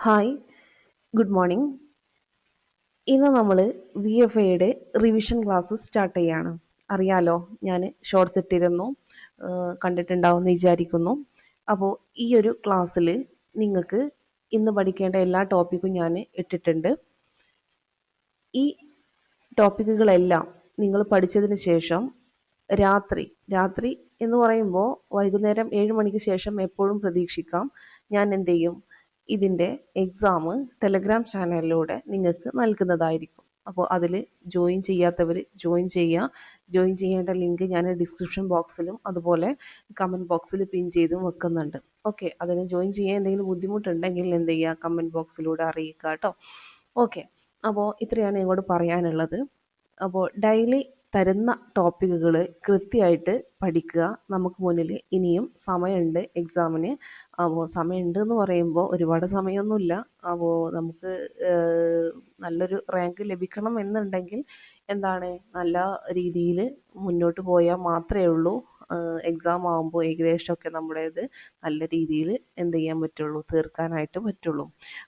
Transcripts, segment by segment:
Hi, good morning. ഇന്ന് നമ്മൾ V F ഐയുടെ റിവിഷൻ ക്ലാസ് സ്റ്റാർട്ട് ചെയ്യാണ്. അറിയാലോ, ഞാൻ ഷോർട്സ് ഇട്ടിരുന്നു, കണ്ടിട്ടുണ്ടാവുമെന്ന് വിചാരിക്കുന്നു. അപ്പോൾ ഈ ഒരു ക്ലാസ്സിൽ നിങ്ങൾക്ക് ഇന്ന് പഠിക്കേണ്ട എല്ലാ ടോപ്പിക്കും ഞാൻ ഇട്ടിട്ടുണ്ട്. ഈ ടോപ്പിക്കുകളെല്ലാം നിങ്ങൾ പഠിച്ചതിന് ശേഷം രാത്രി എന്ന് പറയുമ്പോൾ വൈകുന്നേരം 7 മണിക്ക് ശേഷം എപ്പോഴും പ്രതീക്ഷിക്കാം. ഞാൻ എന്ത് ചെയ്യും, ഇതിൻ്റെ എക്സാം ടെലഗ്രാം ചാനലിലൂടെ നിങ്ങൾക്ക് നൽകുന്നതായിരിക്കും. അപ്പോൾ അതിൽ ജോയിൻ ചെയ്യാത്തവർ ജോയിൻ ചെയ്യുക. ജോയിൻ ചെയ്യേണ്ട ലിങ്ക് ഞാൻ ഡിസ്ക്രിപ്ഷൻ ബോക്സിലും അതുപോലെ കമൻറ്റ് ബോക്സിൽ പിൻ ചെയ്തും വെക്കുന്നുണ്ട്. ഓക്കെ, അതിന് ജോയിൻ ചെയ്യാൻ എന്തെങ്കിലും ബുദ്ധിമുട്ടുണ്ടെങ്കിൽ എന്ത് ചെയ്യുക, കമൻറ്റ് ബോക്സിലൂടെ അറിയിക്കുക കേട്ടോ. ഓക്കെ, അപ്പോൾ ഇത്രയാണ് ഇങ്ങോട്ട് പറയാനുള്ളത്. അപ്പോൾ ഡെയിലി തരുന്ന ടോപ്പിക്കുകൾ കൃത്യമായിട്ട് പഠിക്കുക. നമുക്ക് മുന്നിൽ ഇനിയും സമയമുണ്ട് എക്സാമിന്. അപ്പോൾ സമയമുണ്ട് എന്ന് പറയുമ്പോൾ ഒരുപാട് സമയമൊന്നുമില്ല. അപ്പോൾ നമുക്ക് നല്ലൊരു റാങ്ക് ലഭിക്കണം എന്നുണ്ടെങ്കിൽ എന്താണ്, നല്ല രീതിയിൽ മുന്നോട്ട് പോയാൽ മാത്രമേ ഉള്ളൂ എക്സാം ആകുമ്പോൾ ഏകദേശമൊക്കെ നമ്മുടേത് നല്ല രീതിയിൽ എന്ത് ചെയ്യാൻ പറ്റുള്ളൂ, തീർക്കാനായിട്ട് പറ്റുള്ളൂ.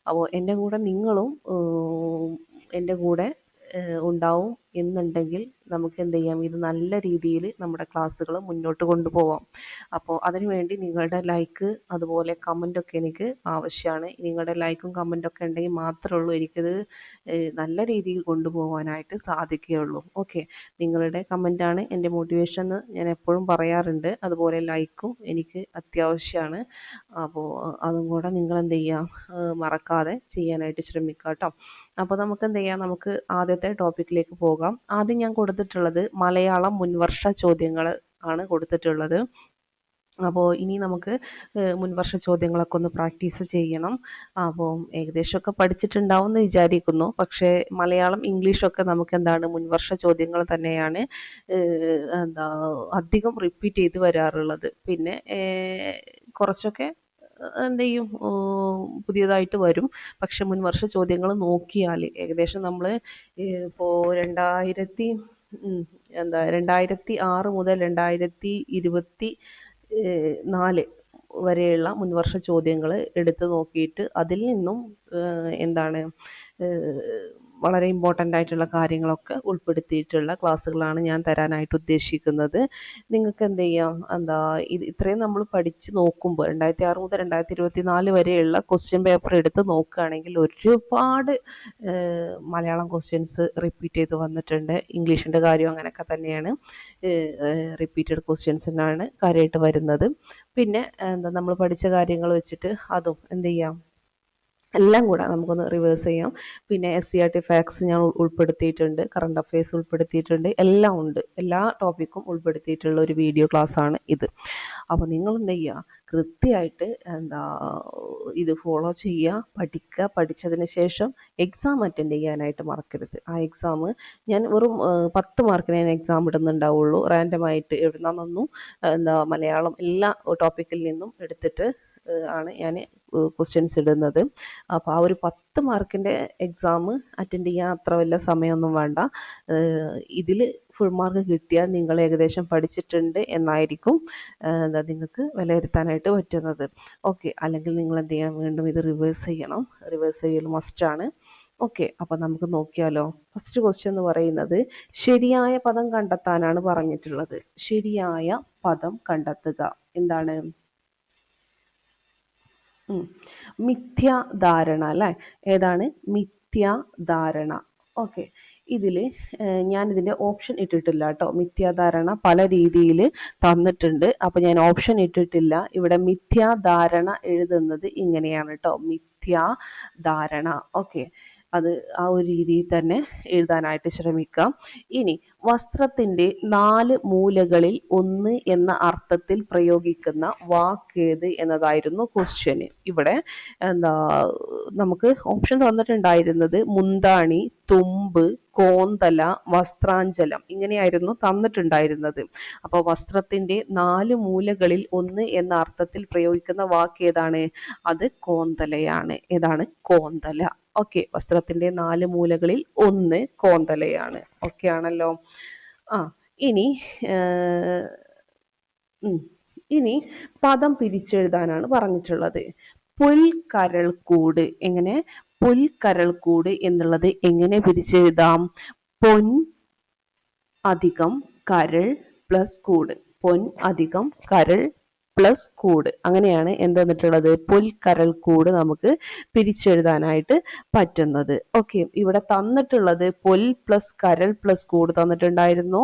അപ്പോൾ എൻ്റെ കൂടെ നിങ്ങളും എൻ്റെ കൂടെ ഉണ്ടാവും എന്നുണ്ടെങ്കിൽ നമുക്ക് എന്ത് ചെയ്യാം, ഇത് നല്ല രീതിയിൽ നമ്മുടെ ക്ലാസ്സുകൾ മുന്നോട്ട് കൊണ്ടുപോകാം. അപ്പോൾ അതിനുവേണ്ടി നിങ്ങളുടെ ലൈക്ക് അതുപോലെ കമൻ്റൊക്കെ എനിക്ക് ആവശ്യമാണ്. നിങ്ങളുടെ ലൈക്കും കമൻ്റൊക്കെ ഉണ്ടെങ്കിൽ മാത്രമേ ഉള്ളൂ എനിക്കിത് നല്ല രീതിയിൽ കൊണ്ടുപോകാനായിട്ട് സാധിക്കുകയുള്ളൂ. ഓക്കെ, നിങ്ങളുടെ കമൻ്റാണ് എൻ്റെ മോട്ടിവേഷൻ എന്ന് ഞാൻ എപ്പോഴും പറയാറുണ്ട്. അതുപോലെ ലൈക്കും എനിക്ക് അത്യാവശ്യമാണ്. അപ്പോൾ അതും കൂടെ നിങ്ങൾ എന്ത് ചെയ്യുക, മറക്കാതെ ചെയ്യാനായിട്ട് ശ്രമിക്കുക കേട്ടോ. അപ്പോൾ നമുക്ക് എന്ത് ചെയ്യാം, നമുക്ക് ആദ്യത്തെ ടോപ്പിക്കിലേക്ക് പോകാം. ആദ്യം ഞാൻ കൊടുത്തിട്ടുള്ളത് മലയാളം മുൻവർഷ ചോദ്യങ്ങൾ ആണ് കൊടുത്തിട്ടുള്ളത്. അപ്പോൾ ഇനി നമുക്ക് മുൻവർഷ ചോദ്യങ്ങളൊക്കെ ഒന്ന് പ്രാക്ടീസ് ചെയ്യണം. അപ്പോൾ ഏകദേശമൊക്കെ പഠിച്ചിട്ടുണ്ടാവും എന്ന് വിചാരിക്കുന്നു. പക്ഷേ മലയാളം ഇംഗ്ലീഷൊക്കെ നമുക്ക് എന്താണ്, മുൻവർഷ ചോദ്യങ്ങൾ തന്നെയാണ് എന്താ അധികം റിപ്പീറ്റ് ചെയ്ത് വരാറുള്ളത്. പിന്നെ കുറച്ചൊക്കെ എന്ത് ചെയ്യും, പുതിയതായിട്ട് വരും. പക്ഷെ മുൻവർഷ ചോദ്യങ്ങൾ നോക്കിയാൽ ഏകദേശം നമ്മൾ ഇപ്പോൾ 2006 മുതൽ 2024 വരെയുള്ള മുൻവർഷ ചോദ്യങ്ങൾ എടുത്തു നോക്കിയിട്ട് അതിൽ നിന്നും എന്താണ് വളരെ ഇമ്പോർട്ടൻ്റ് ആയിട്ടുള്ള കാര്യങ്ങളൊക്കെ ഉൾപ്പെടുത്തിയിട്ടുള്ള ക്ലാസ്സുകളാണ് ഞാൻ തരാനായിട്ട് ഉദ്ദേശിക്കുന്നത്. നിങ്ങൾക്ക് എന്ത് ചെയ്യാം, ഇത്രയും നമ്മൾ പഠിച്ച് നോക്കുമ്പോൾ 2006 മുതൽ 2024 വരെയുള്ള ക്വസ്റ്റ്യൻ പേപ്പർ എടുത്ത് നോക്കുകയാണെങ്കിൽ ഒരുപാട് മലയാളം ക്വസ്റ്റ്യൻസ് റിപ്പീറ്റ് ചെയ്ത് വന്നിട്ടുണ്ട്. ഇംഗ്ലീഷിൻ്റെ കാര്യം അങ്ങനെയൊക്കെ തന്നെയാണ്, റിപ്പീറ്റഡ് ക്വസ്റ്റ്യൻസ് തന്നെയാണ് കാര്യമായിട്ട് വരുന്നത്. പിന്നെ നമ്മൾ പഠിച്ച കാര്യങ്ങൾ വെച്ചിട്ട് അതും എന്ത് ചെയ്യാം, എല്ലാം കൂടെ നമുക്കൊന്ന് റിവേഴ്സ് ചെയ്യാം. പിന്നെ SCERT ഫാക്ട്സ് ഞാൻ ഉൾപ്പെടുത്തിയിട്ടുണ്ട്, കറണ്ട് അഫയേഴ്സ് ഉൾപ്പെടുത്തിയിട്ടുണ്ട്, എല്ലാം ഉണ്ട്. എല്ലാ ടോപ്പിക്കും ഉൾപ്പെടുത്തിയിട്ടുള്ള ഒരു വീഡിയോ ക്ലാസ് ആണ് ഇത്. അപ്പോൾ നിങ്ങൾ എന്ത് ചെയ്യുക, കൃത്യമായിട്ട് ഇത് ഫോളോ ചെയ്യുക, പഠിക്കുക. പഠിച്ചതിന് ശേഷം എക്സാം അറ്റൻഡ് ചെയ്യാനായിട്ട് മറക്കരുത്. ആ എക്സാം ഞാൻ വെറും 10 മാർക്കിന് ഞാൻ എക്സാം ഇടുന്നുണ്ടാവുള്ളൂ. റാൻഡമായിട്ട് എവിടുന്നാണെന്നൊന്നും മലയാളം എല്ലാ ടോപ്പിക്കിൽ നിന്നും എടുത്തിട്ട് ആണ് ഞാൻ ക്വസ്റ്റ്യൻസ് ഇടുന്നത്. അപ്പോൾ ആ ഒരു 10 മാർക്കിൻ്റെ എക്സാം അറ്റൻഡ് ചെയ്യാൻ അത്ര വലിയ സമയമൊന്നും വേണ്ട. ഇതിൽ ഫുൾ മാർക്ക് കിട്ടിയാൽ നിങ്ങൾ ഏകദേശം പഠിച്ചിട്ടുണ്ട് എന്നായിരിക്കും നിങ്ങൾക്ക് വിലയിരുത്താനായിട്ട് പറ്റുന്നത്. ഓക്കെ, അല്ലെങ്കിൽ നിങ്ങൾ എന്ത് ചെയ്യാം, വീണ്ടും ഇത് റിവേഴ്സ് ചെയ്യണം. റിവേഴ്സ് ചെയ്യൽ മസ്റ്റാണ്. ഓക്കെ, അപ്പോൾ നമുക്ക് നോക്കിയാലോ. ഫസ്റ്റ് ക്വസ്റ്റ്യൻ എന്ന് പറയുന്നത് ശരിയായ പദം കണ്ടെത്താനാണ് പറഞ്ഞിട്ടുള്ളത്. ശരിയായ പദം കണ്ടെത്തുക. എന്താണ്? മിഥ്യാധാരണ അല്ലേ? ഏതാണ്? മിഥ്യാധാരണ. ഓക്കെ, ഇതിൽ ഞാനിതിൻ്റെ ഓപ്ഷൻ ഇട്ടിട്ടില്ല കേട്ടോ. മിഥ്യാധാരണ പല രീതിയിൽ തന്നിട്ടുണ്ട്, അപ്പോൾ ഞാൻ ഓപ്ഷൻ ഇട്ടിട്ടില്ല. ഇവിടെ മിഥ്യാധാരണ എഴുതുന്നത് ഇങ്ങനെയാണ് കേട്ടോ, മിഥ്യാധാരണ. ഓക്കെ, അത് ആ ഒരു രീതിയിൽ തന്നെ എഴുതാനായിട്ട് ശ്രമിക്കാം. ഇനി വസ്ത്രത്തിൻ്റെ 4 മൂലകളിൽ ഒന്ന് എന്ന അർത്ഥത്തിൽ പ്രയോഗിക്കുന്ന വാക്കേത് എന്നതായിരുന്നു ക്വസ്റ്റ്യൻ. ഇവിടെ നമുക്ക് ഓപ്ഷൻ തന്നിട്ടുണ്ടായിരുന്നത് മുന്താണി, തുമ്പ്, കോന്തല, വസ്ത്രാഞ്ചലം ഇങ്ങനെയായിരുന്നു തന്നിട്ടുണ്ടായിരുന്നത്. അപ്പോൾ വസ്ത്രത്തിൻ്റെ 4 മൂലകളിൽ ഒന്ന് എന്ന അർത്ഥത്തിൽ പ്രയോഗിക്കുന്ന വാക്ക് ഏതാണ്? അത് കോന്തലയാണ്. ഏതാണ്? കോന്തല. ഓക്കെ, വസ്ത്രത്തിൻ്റെ 4 മൂലകളിൽ ഒന്ന് കോന്തലയാണ്. ഓക്കെ ആണല്ലോ. ഇനി ഇനി പദം പിരിച്ചെഴുതാനാണ് പറഞ്ഞിട്ടുള്ളത്. പുൽക്കരൾക്കൂട്. എങ്ങനെ? പുൽക്കരൾക്കൂട് എന്നുള്ളത് എങ്ങനെ പിരിച്ചെഴുതാം? പൊൻ അധികം കരൾ പ്ലസ് കൂട്. പൊൻ അധികം കരൾ പ്ലസ് കൂട്. അങ്ങനെയാണ് എന്ത് വന്നിട്ടുള്ളത്? പുൽക്കരൾക്കൂട് നമുക്ക് പിരിച്ചെഴുതാനായിട്ട് പറ്റുന്നത്. ഓക്കെ, ഇവിടെ തന്നിട്ടുള്ളത് പൊൽ പ്ലസ് കരൾ പ്ലസ് കൂട് തന്നിട്ടുണ്ടായിരുന്നു.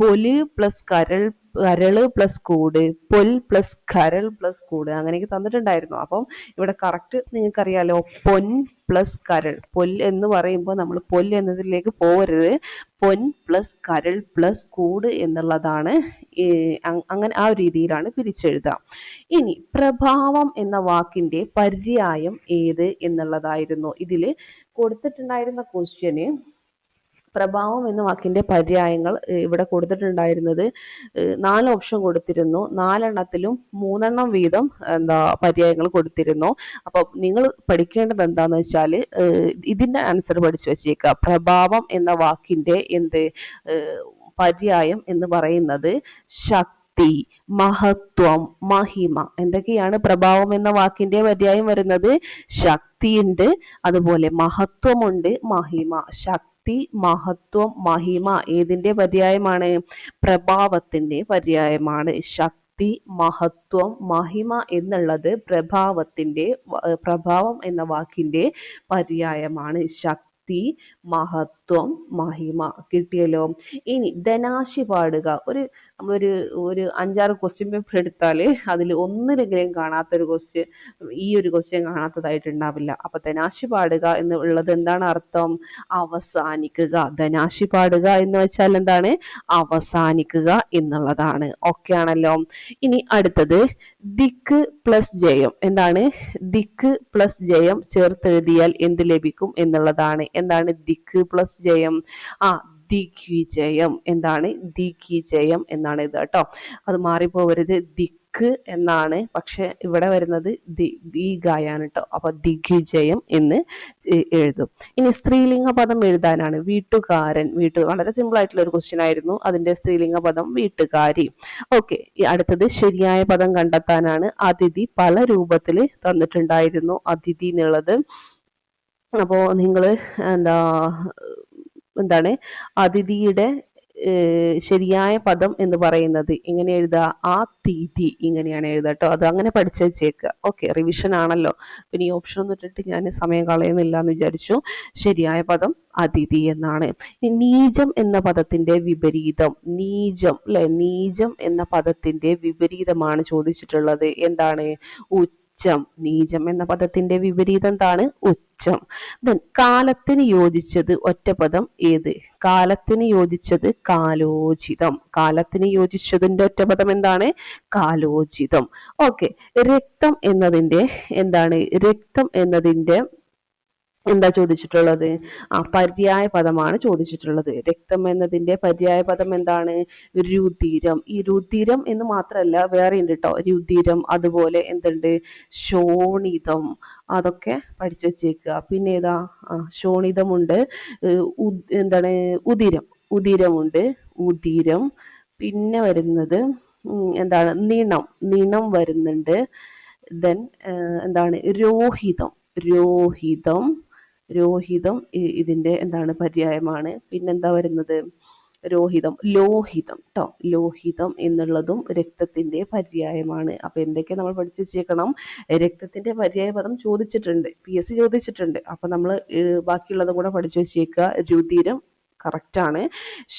പൊല് പ്ലസ് കരള് പ്ലസ് കൂട്, പൊൽ പ്ലസ് കരൾ പ്ലസ് കൂട്, അങ്ങനെയൊക്കെ തന്നിട്ടുണ്ടായിരുന്നു. അപ്പം ഇവിടെ കറക്റ്റ് നിങ്ങൾക്കറിയാലോ, പൊൻ പ്ലസ് കരൾ. പൊൽ എന്ന് പറയുമ്പോൾ നമ്മൾ പൊൽ എന്നതിലേക്ക് പോകരുത്. പൊൻ പ്ലസ് കരൾ പ്ലസ് കൂട് എന്നുള്ളതാണ്. അങ്ങനെ ആ ഒരു രീതിയിലാണ് പിരിച്ചെഴുതാം. ഇനി പ്രഭാവം എന്ന വാക്കിന്റെ പര്യായം ഏത് എന്നുള്ളതായിരുന്നു ഇതിൽ കൊടുത്തിട്ടുണ്ടായിരുന്ന ക്വസ്റ്റ്യന്. പ്രഭാവം എന്ന വാക്കിന്റെ പര്യായങ്ങൾ ഇവിടെ കൊടുത്തിട്ടുണ്ടായിരുന്നത് 4 ഓപ്ഷൻ കൊടുത്തിരുന്നു. 4 3 വീതം പര്യായങ്ങൾ കൊടുത്തിരുന്നു. അപ്പൊ നിങ്ങൾ പഠിക്കേണ്ടത് എന്താന്ന് വെച്ചാൽ ഇതിന്റെ ആൻസർ പഠിച്ചു വെച്ചേക്കുക. പ്രഭാവം എന്ന വാക്കിന്റെ പര്യായം എന്ന് പറയുന്നത് ശക്തി, മഹത്വം, മഹിമ. എന്തൊക്കെയാണ് പ്രഭാവം എന്ന വാക്കിന്റെ പര്യായം വരുന്നത്? ശക്തിയുണ്ട്, അതുപോലെ മഹത്വമുണ്ട്, മഹിമ. ശക്തി, മഹത്വം, മഹിമ ഏതിന്റെ പര്യായമാണ്? പ്രഭാവത്തിന്റെ പര്യായമാണ്. ശക്തി, മഹത്വം, മഹിമ എന്നുള്ളത് പ്രഭാവം എന്ന വാക്കിന്റെ പര്യായമാണ്. ശക്തി, മഹത്വം, മഹിമ. കിട്ടിയല്ലോ. ഇനി ധനാശി പാടുക. നമ്മളൊരു 5-6 ക്വസ്റ്റ്യൻ പേപ്പർ എടുത്താൽ അതിൽ ഒന്നിലെങ്കിലും കാണാത്തൊരു ക്വസ്റ്റ്യൻ, ഈ ഒരു ക്വസ്റ്റ്യൻ കാണാത്തതായിട്ടുണ്ടാവില്ല. അപ്പൊ ധനാശി പാടുക എന്നുള്ളത് എന്താണ് അർത്ഥം? അവസാനിക്കുക. ധനാശി പാടുക എന്ന് വെച്ചാൽ എന്താണ്? അവസാനിക്കുക എന്നുള്ളതാണ്. ഓക്കെ ആണല്ലോ. ഇനി അടുത്തത് ദിക്ക് പ്ലസ് ജയം. എന്താണ്? ദിക്ക് പ്ലസ് ജയം ചേർത്തെഴുതിയാൽ എന്ത് ലഭിക്കും എന്നുള്ളതാണ്. എന്താണ് ദിക്ക് പ്ലസ് ജയം? ദിഗ്വിജയം. എന്താണ്? ദിഗ്വിജയം എന്നാണ് ഇത് കേട്ടോ. അത് മാറിപ്പോവരുത്. ദിക്ക് എന്നാണ്, പക്ഷെ ഇവിടെ വരുന്നത് ദീഗായാണ് കേട്ടോ. അപ്പൊ ദിഗ്വിജയം എന്ന് എഴുതും. ഇനി സ്ത്രീലിംഗ പദം എഴുതാനാണ്. വീട്ടുകാരൻ. വളരെ സിമ്പിൾ ആയിട്ടുള്ള ഒരു ക്വസ്റ്റ്യൻ ആയിരുന്നു. അതിന്റെ സ്ത്രീലിംഗ പദം വീട്ടുകാരി. ഓക്കെ, അടുത്തത് ശരിയായ പദം കണ്ടെത്താനാണ്. അതിഥി പല രൂപത്തിൽ തന്നിട്ടുണ്ടായിരുന്നു അതിഥി എന്നുള്ളത്. അപ്പോ നിങ്ങള് എന്താണ് അതിഥിയുടെ ശരിയായ പദം എന്ന് പറയുന്നത് എങ്ങനെ എഴുതുക? അതിഥി. ഇങ്ങനെയാണ് എഴുതുക കേട്ടോ. അത് അങ്ങനെ പഠിച്ചു വെച്ചേക്കുക. ഓക്കെ, റിവിഷൻ ആണല്ലോ. പിന്നെ ഈ ഓപ്ഷൻ ഒന്നും ഇട്ടിട്ട് ഞാൻ സമയം കളയുന്നില്ല എന്ന് വിചാരിച്ചു. ശരിയായ പദം അതിഥി എന്നാണ്. നീചം എന്ന പദത്തിന്റെ വിപരീതം. നീചം അല്ലെ? നീചം എന്ന പദത്തിന്റെ വിപരീതമാണ് ചോദിച്ചിട്ടുള്ളത്. എന്താണ്? ഉച്ചം. നീചം എന്ന പദത്തിന്റെ വിപരീതം എന്താണ്? ഉച്ചം. കാലത്തിന് യോജിച്ചത് ഒറ്റപ്പദം ഏത്? കാലത്തിന് യോജിച്ചത് കാലോചിതം. കാലത്തിന് യോജിച്ചതിന്റെ ഒറ്റപ്പദം എന്താണ്? കാലോചിതം. ഓക്കെ, രക്തം എന്നതിന്റെ എന്താണ്? രക്തം എന്നതിന്റെ എന്താ ചോദിച്ചിട്ടുള്ളത്? പര്യായ പദമാണ് ചോദിച്ചിട്ടുള്ളത്. രക്തം എന്നതിന്റെ പര്യായ പദം എന്താണ്? രുധിരം. ഈ രുധിരം എന്ന് മാത്രമല്ല, വേറെ ഉണ്ട് കേട്ടോ. രുധിരം, അതുപോലെ എന്തുണ്ട്? ശോണിതം. അതൊക്കെ പഠിച്ചു വെച്ചേക്കുക. പിന്നെ ഏതാ? ശോണിതമുണ്ട്. എന്താണ്? ഉദിരം. ഉദിരമുണ്ട്. ഉദിരം. പിന്നെ വരുന്നത് എന്താണ്? നിണം. നിണം വരുന്നുണ്ട്. ദെൻ എന്താണ്? രോഹിതം. രോഹിതം. രോഹിതം ഇതിന്റെ എന്താണ്? പര്യായമാണ്. പിന്നെന്താ വരുന്നത്? രോഹിതം. ലോഹിതം ട്ടോ. ലോഹിതം എന്നുള്ളതും രക്തത്തിന്റെ പര്യായമാണ്. അപ്പൊ എന്തൊക്കെ നമ്മൾ പഠിച്ചു വെച്ചേക്കണം? രക്തത്തിന്റെ പര്യായ പദം ചോദിച്ചിട്ടുണ്ട്, PSC ചോദിച്ചിട്ടുണ്ട്. അപ്പൊ നമ്മൾ ബാക്കിയുള്ളതും കൂടെ പഠിച്ചു വെച്ചേക്കുക. രുധിരം കറക്റ്റ് ആണ്.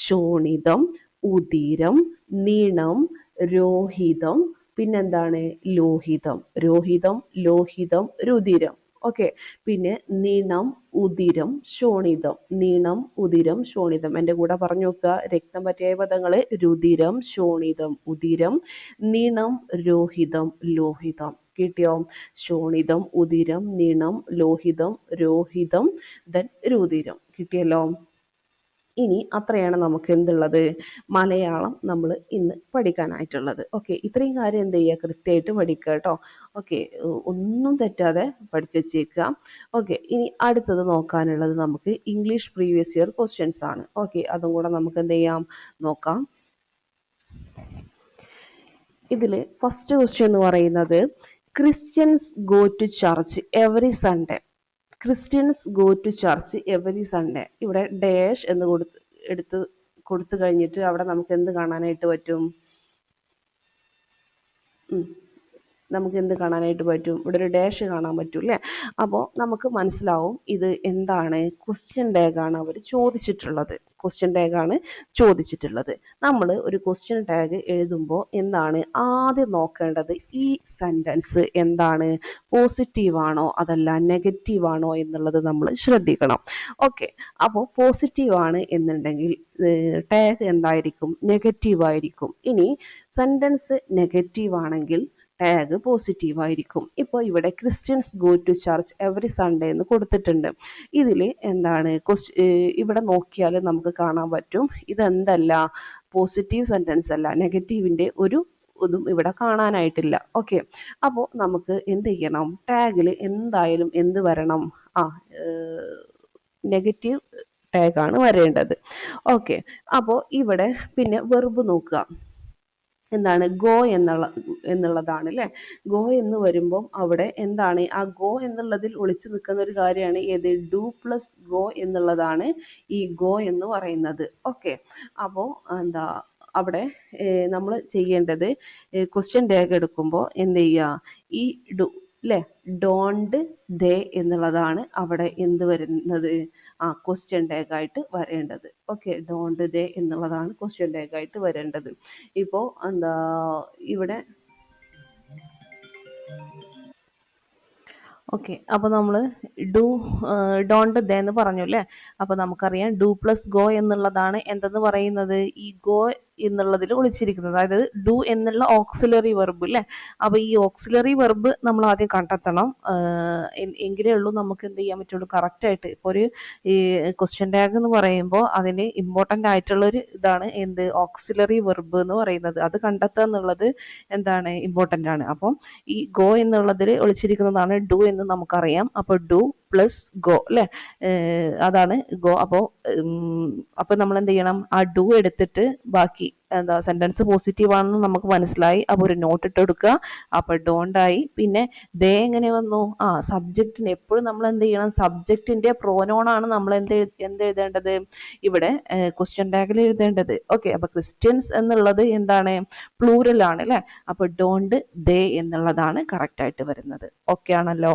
ശോണിതം, ഉദിരം, നീണം, രോഹിതം, പിന്നെന്താണ്? ലോഹിതം. രോഹിതം, ലോഹിതം, രുധിരം. ഓക്കെ, പിന്നെ നീണം, ഉദിരം, ശോണിതം. നീണം, ഉദിരം, ശോണിതം. എന്റെ കൂടെ പറഞ്ഞു നോക്കുക. രക്തം പര്യായ പദങ്ങള് രുധിരം, ശോണിതം, ഉദിരം, നീണം, രോഹിതം, ലോഹിതം. കിട്ടിയോ? ശോണിതം, ഉദിരം, നീണം, ലോഹിതം, രോഹിതം, ദെൻ രുധിരം. കിട്ടിയല്ലോ. ഇനി അത്രയാണ് നമുക്ക് എന്തുള്ളത്? മലയാളം നമ്മൾ ഇന്ന് പഠിക്കാനായിട്ടുള്ളത്. ഓക്കെ, ഇത്രയും കാര്യം എന്ത് ചെയ്യുക? കൃത്യമായിട്ട് പഠിക്കുക കേട്ടോ. ഓക്കെ, ഒന്നും തെറ്റാതെ പഠിച്ചു വെച്ചേക്കുക. ഓക്കെ, ഇനി അടുത്തത് നോക്കാനുള്ളത് നമുക്ക് ഇംഗ്ലീഷ് പ്രീവിയസ് ഇയർ ക്വസ്റ്റ്യൻസ് ആണ്. ഓക്കെ, അതും കൂടെ നമുക്ക് എന്ത് ചെയ്യാം? നോക്കാം. ഇതിൽ ഫസ്റ്റ് ക്വസ്റ്റ്യൻ എന്ന് പറയുന്നത് Christians go to church every Sunday. Christians go to church every Sunday. ഇവിടെ ഡാഷ് എന്ന് കൊടുത്തു കഴിഞ്ഞിട്ട് അവിടെ നമുക്ക് എന്ത് കാണാനായിട്ട് പറ്റും? നമുക്ക് എന്ത് കാണാനായിട്ട് പറ്റും? ഇവിടെ ഒരു ഡാഷ് കാണാൻ പറ്റും അല്ലേ? അപ്പോൾ നമുക്ക് മനസ്സിലാവും ഇത് എന്താണ്, ക്വസ്റ്റ്യൻ ടാഗ് ആണ് അവർ ചോദിച്ചിട്ടുള്ളത്. ക്വസ്റ്റ്യൻ ടാഗ് ആണ് ചോദിച്ചിട്ടുള്ളത്. നമ്മൾ ഒരു ക്വസ്റ്റ്യൻ ടാഗ് എഴുതുമ്പോൾ എന്താണ് ആദ്യം നോക്കേണ്ടത്? ഈ സെന്റൻസ് എന്താണ്, പോസിറ്റീവ് ആണോ അതല്ല നെഗറ്റീവ് ആണോ എന്നുള്ളത് നമ്മൾ ശ്രദ്ധിക്കണം. ഓക്കെ, അപ്പോൾ പോസിറ്റീവ് ആണ് എന്നുണ്ടെങ്കിൽ ടാഗ് എന്തായിരിക്കും? നെഗറ്റീവ് ആയിരിക്കും. ഇനി സെന്റൻസ് നെഗറ്റീവ് ആണെങ്കിൽ ടാഗ് പോസിറ്റീവ് ആയിരിക്കും. ഇപ്പോൾ ഇവിടെ Christians go to church every Sunday എന്ന് കൊടുത്തിട്ടുണ്ട്. ഇതിൽ എന്താണ്, ഇവിടെ നോക്കിയാൽ നമുക്ക് കാണാൻ പറ്റും ഇതെന്തല്ല, പോസിറ്റീവ് സെന്റൻസ് അല്ല, നെഗറ്റീവിന്റെ ഒരു ഇതും ഇവിടെ കാണാനായിട്ടില്ല. ഓക്കെ, അപ്പോൾ നമുക്ക് എന്ത് ചെയ്യണം? ടാഗിൽ എന്തായാലും എന്ത് വരണം? നെഗറ്റീവ് ടാഗാണ് വരേണ്ടത്. ഓക്കെ, അപ്പോൾ ഇവിടെ പിന്നെ വെർബ് നോക്കുക. എന്താണ്? ഗോ എന്നുള്ളതാണ് അല്ലെ. ഗോ എന്ന് വരുമ്പം അവിടെ എന്താണ്? ആ ഗോ എന്നുള്ളതിൽ ഒളിച്ചു നിൽക്കുന്ന ഒരു കാര്യമാണ് ഏത്? ഡു പ്ലസ് ഗോ എന്നുള്ളതാണ് ഈ ഗോ എന്ന് പറയുന്നത്. ഓക്കെ, അപ്പോൾ എന്താ അവിടെ നമ്മൾ ചെയ്യേണ്ടത്, ക്വസ്റ്റ്യൻ ടാഗ് എടുക്കുമ്പോൾ എന്ത് ചെയ്യുക? ഈ ഡു അല്ലെ, ഡോണ്ട് ദേ എന്നുള്ളതാണ് അവിടെ എന്ത് വരുന്നത്? ക്വസ്റ്റ്യൻ ടാഗ് ആയിട്ട് വരേണ്ടത്. ഓക്കെ, ഡോണ്ട് ദേ എന്നുള്ളതാണ് ക്വസ്റ്റ്യൻ ടാഗ് ആയിട്ട് വരേണ്ടത്. ഇപ്പോൾ എന്താ ഇവിടെ ഓക്കെ, അപ്പോൾ നമ്മൾ ഡോണ്ട് ദേ എന്ന് പറഞ്ഞു അല്ലേ. അപ്പോൾ നമുക്കറിയാം ഡു പ്ലസ് ഗോ എന്നുള്ളതാണ് എന്തെന്ന് പറയുന്നത്? ഈ ഗോ എന്നുള്ളതിൽ ഒളിച്ചിരിക്കുന്നത്, അതായത് ഡു എന്നുള്ള ഓക്സിലറി വെർബ് അല്ലേ. അപ്പോൾ ഈ ഓക്സിലറി വെർബ് നമ്മൾ ആദ്യം കണ്ടെത്തണം. എങ്കിലേ ഉള്ളൂ നമുക്ക് എന്ത് ചെയ്യാൻ പറ്റുള്ളൂ? കറക്റ്റ് ആയിട്ട്. ഇപ്പോൾ ഒരു ഈ ക്വസ്റ്റ്യൻ ടാഗ് എന്ന് പറയുമ്പോൾ അതിന് ഇമ്പോർട്ടൻ്റ് ആയിട്ടുള്ളൊരു ഇതാണ് എന്ത്? ഓക്സിലറി വെർബ് എന്ന് പറയുന്നത്. അത് കണ്ടെത്തുക എന്നുള്ളത് എന്താണ്? ഇമ്പോർട്ടൻ്റ് ആണ്. അപ്പം ഈ ഗോ എന്നുള്ളതിൽ ഒളിച്ചിരിക്കുന്നതാണ് ഡു എന്ന് നമുക്കറിയാം. അപ്പോൾ ഡു പ്ലസ് ഗോ അല്ലെ, അതാണ് ഗോ. അപ്പോൾ നമ്മൾ എന്ത് ചെയ്യണം? ആ ഡു എടുത്തിട്ട് ബാക്കി എന്താ സെന്റൻസ് പോസിറ്റീവ് ആണെന്ന് നമുക്ക് മനസ്സിലായി. അപ്പോൾ ഒരു നോട്ട് ഇട്ട് കൊടുക്കുക. അപ്പോൾ ഡോണ്ട് ആയി. പിന്നെ ദേ എങ്ങനെ വന്നു? സബ്ജക്റ്റിന് എപ്പോഴും നമ്മൾ എന്ത് ചെയ്യണം? സബ്ജക്റ്റിന്റെ പ്രോനോൺ ആണ് നമ്മൾ എന്ത് എഴുതേണ്ടത്? ഇവിടെ ക്വസ്റ്റ്യൻ ടാഗിൽ എഴുതേണ്ടത്. ഓക്കെ, അപ്പൊ ക്രിസ്ത്യൻസ് എന്നുള്ളത് എന്താണ്? പ്ലൂറൽ ആണ് അല്ലെ. അപ്പൊ ഡോണ്ട് ദേ എന്നുള്ളതാണ് കറക്റ്റ് ആയിട്ട് വരുന്നത്. ഓക്കെ ആണല്ലോ.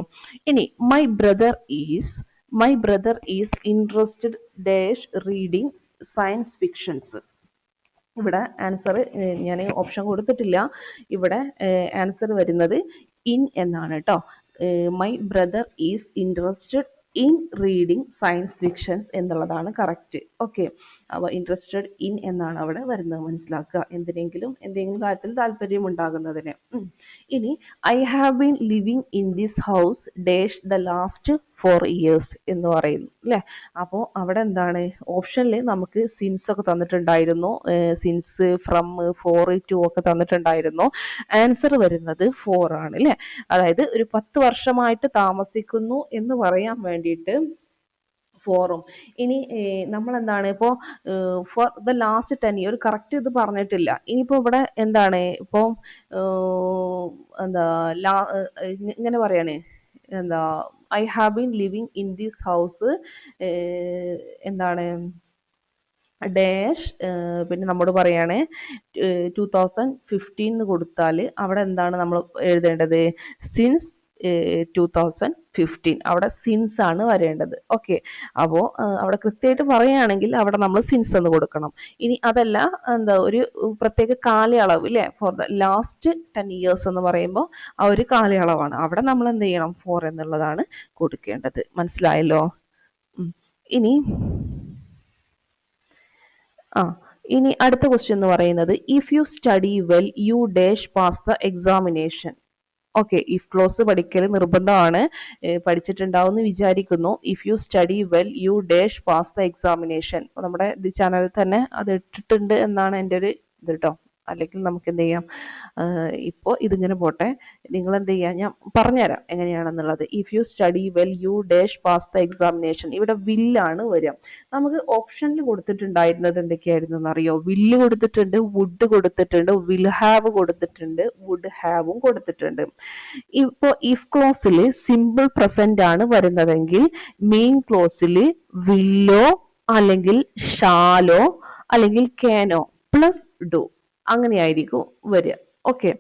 ഇനി my brother is interested dash reading science fictions. ഇവിടെ ആൻസർ ഞാൻ ഓപ്ഷൻ കൊടുത്തിട്ടില്ല. ഇവിടെ ആൻസർ വരുന്നത് ഇൻ എന്നാണ് കേട്ടോ. My brother is interested in reading science fictions എന്നുള്ളതാണ് കറക്റ്റ്. ഓക്കെ, അപ്പോൾ ഇൻട്രസ്റ്റഡ് ഇൻ എന്നാണ് അവിടെ വരുന്നത്. മനസ്സിലാക്കുക, എന്തെങ്കിലും കാര്യത്തിൽ താല്പര്യം ഉണ്ടാകുന്നതിന്. ഇനി I have been living in this house dash the last 4 years എന്ന് പറയുന്നു അല്ലെ. അപ്പോൾ അവിടെ എന്താണ്? ഓപ്ഷനിൽ നമുക്ക് സിൻസ് ഒക്കെ തന്നിട്ടുണ്ടായിരുന്നു. സിൻസ്, ഫ്രം, ഫോർ, ടു ഒക്കെ തന്നിട്ടുണ്ടായിരുന്നു. ആൻസർ വരുന്നത് 4 ആണ് അല്ലെ. അതായത് ഒരു 10 വർഷമായിട്ട് താമസിക്കുന്നു എന്ന് പറയാൻ വേണ്ടിയിട്ട് 4ഉം. ഇനി നമ്മൾ എന്താണ് ഇപ്പോൾ for the last 10 years correct ഇത് പറഞ്ഞിട്ടില്ല. ഇനിയിപ്പോ ഇവിടെ എന്താണ്? ഇപ്പോൾ എന്താ ഇങ്ങനെ പറയാണ്, എന്താ I have been living in this house എന്താണ് ഡാഷ് പിന്നെ നമ്മോട് പറയാണ് 2015 എന്ന് കൊടുത്താൽ അവിടെ എന്താണ് നമ്മൾ എഴുതേണ്ടത്? സിൻസ് 2015. അവിടെ സിൻസ് ആണ് വരേണ്ടത്. ഓക്കെ, അപ്പോൾ അവിടെ കൃത്യമായിട്ട് പറയുകയാണെങ്കിൽ അവിടെ നമ്മൾ സിൻസ് എന്ന് കൊടുക്കണം. ഇനി അതല്ല, എന്താ ഒരു പ്രത്യേക കാലയളവ് അല്ലേ, ഫോർ ദ ലാസ്റ്റ് 10 years എന്ന് പറയുമ്പോൾ ആ ഒരു കാലയളവാണ്. അവിടെ നമ്മൾ എന്ത് ചെയ്യണം? 4 എന്നുള്ളതാണ് കൊടുക്കേണ്ടത്. മനസ്സിലായല്ലോ? ഇനി അടുത്ത ക്വസ്റ്റ്യൻ എന്ന് പറയുന്നത് if you study well you dash pass the examination. Okay, if clause പഠിക്കൽ നിർബന്ധമാണ്. പഠിച്ചിട്ടുണ്ടാവും എന്ന് വിചാരിക്കുന്നു. If you study well you dash pass the examination. നമ്മുടെ ചാനലിൽ തന്നെ അത് ഇട്ടിട്ടുണ്ട് എന്നാണ് എൻ്റെ ഒരു ഇത് കേട്ടോ. അല്ലെങ്കിൽ നമുക്ക് എന്ത് ചെയ്യാം? ഇപ്പോൾ ഇതിങ്ങനെ പോട്ടെ. നിങ്ങൾ എന്ത് ചെയ്യുക, ഞാൻ പറഞ്ഞുതരാം എങ്ങനെയാണെന്നുള്ളത്. If you study well you dash pass the examination. ഇവിടെ വില്ലാണ് വരിക. നമുക്ക് ഓപ്ഷനിൽ കൊടുത്തിട്ടുണ്ടായിരുന്നത് എന്തൊക്കെയായിരുന്നു എന്നറിയോ? വില്ല് കൊടുത്തിട്ടുണ്ട്, വുഡ് കൊടുത്തിട്ടുണ്ട്, വിൽ ഹാവ് കൊടുത്തിട്ടുണ്ട്, വുഡ് ഹാവും കൊടുത്തിട്ടുണ്ട്. ഇപ്പോ ഇഫ് ക്ലോസിൽ സിമ്പിൾ പ്രസന്റ് ആണ് വരുന്നതെങ്കിൽ മെയിൻ ക്ലോസിൽ വില്ലോ അല്ലെങ്കിൽ ഷാലോ അല്ലെങ്കിൽ കാനോ പ്ലസ് ഡു അങ്ങനെയായിരിക്കും വരിക. ഓക്കെ,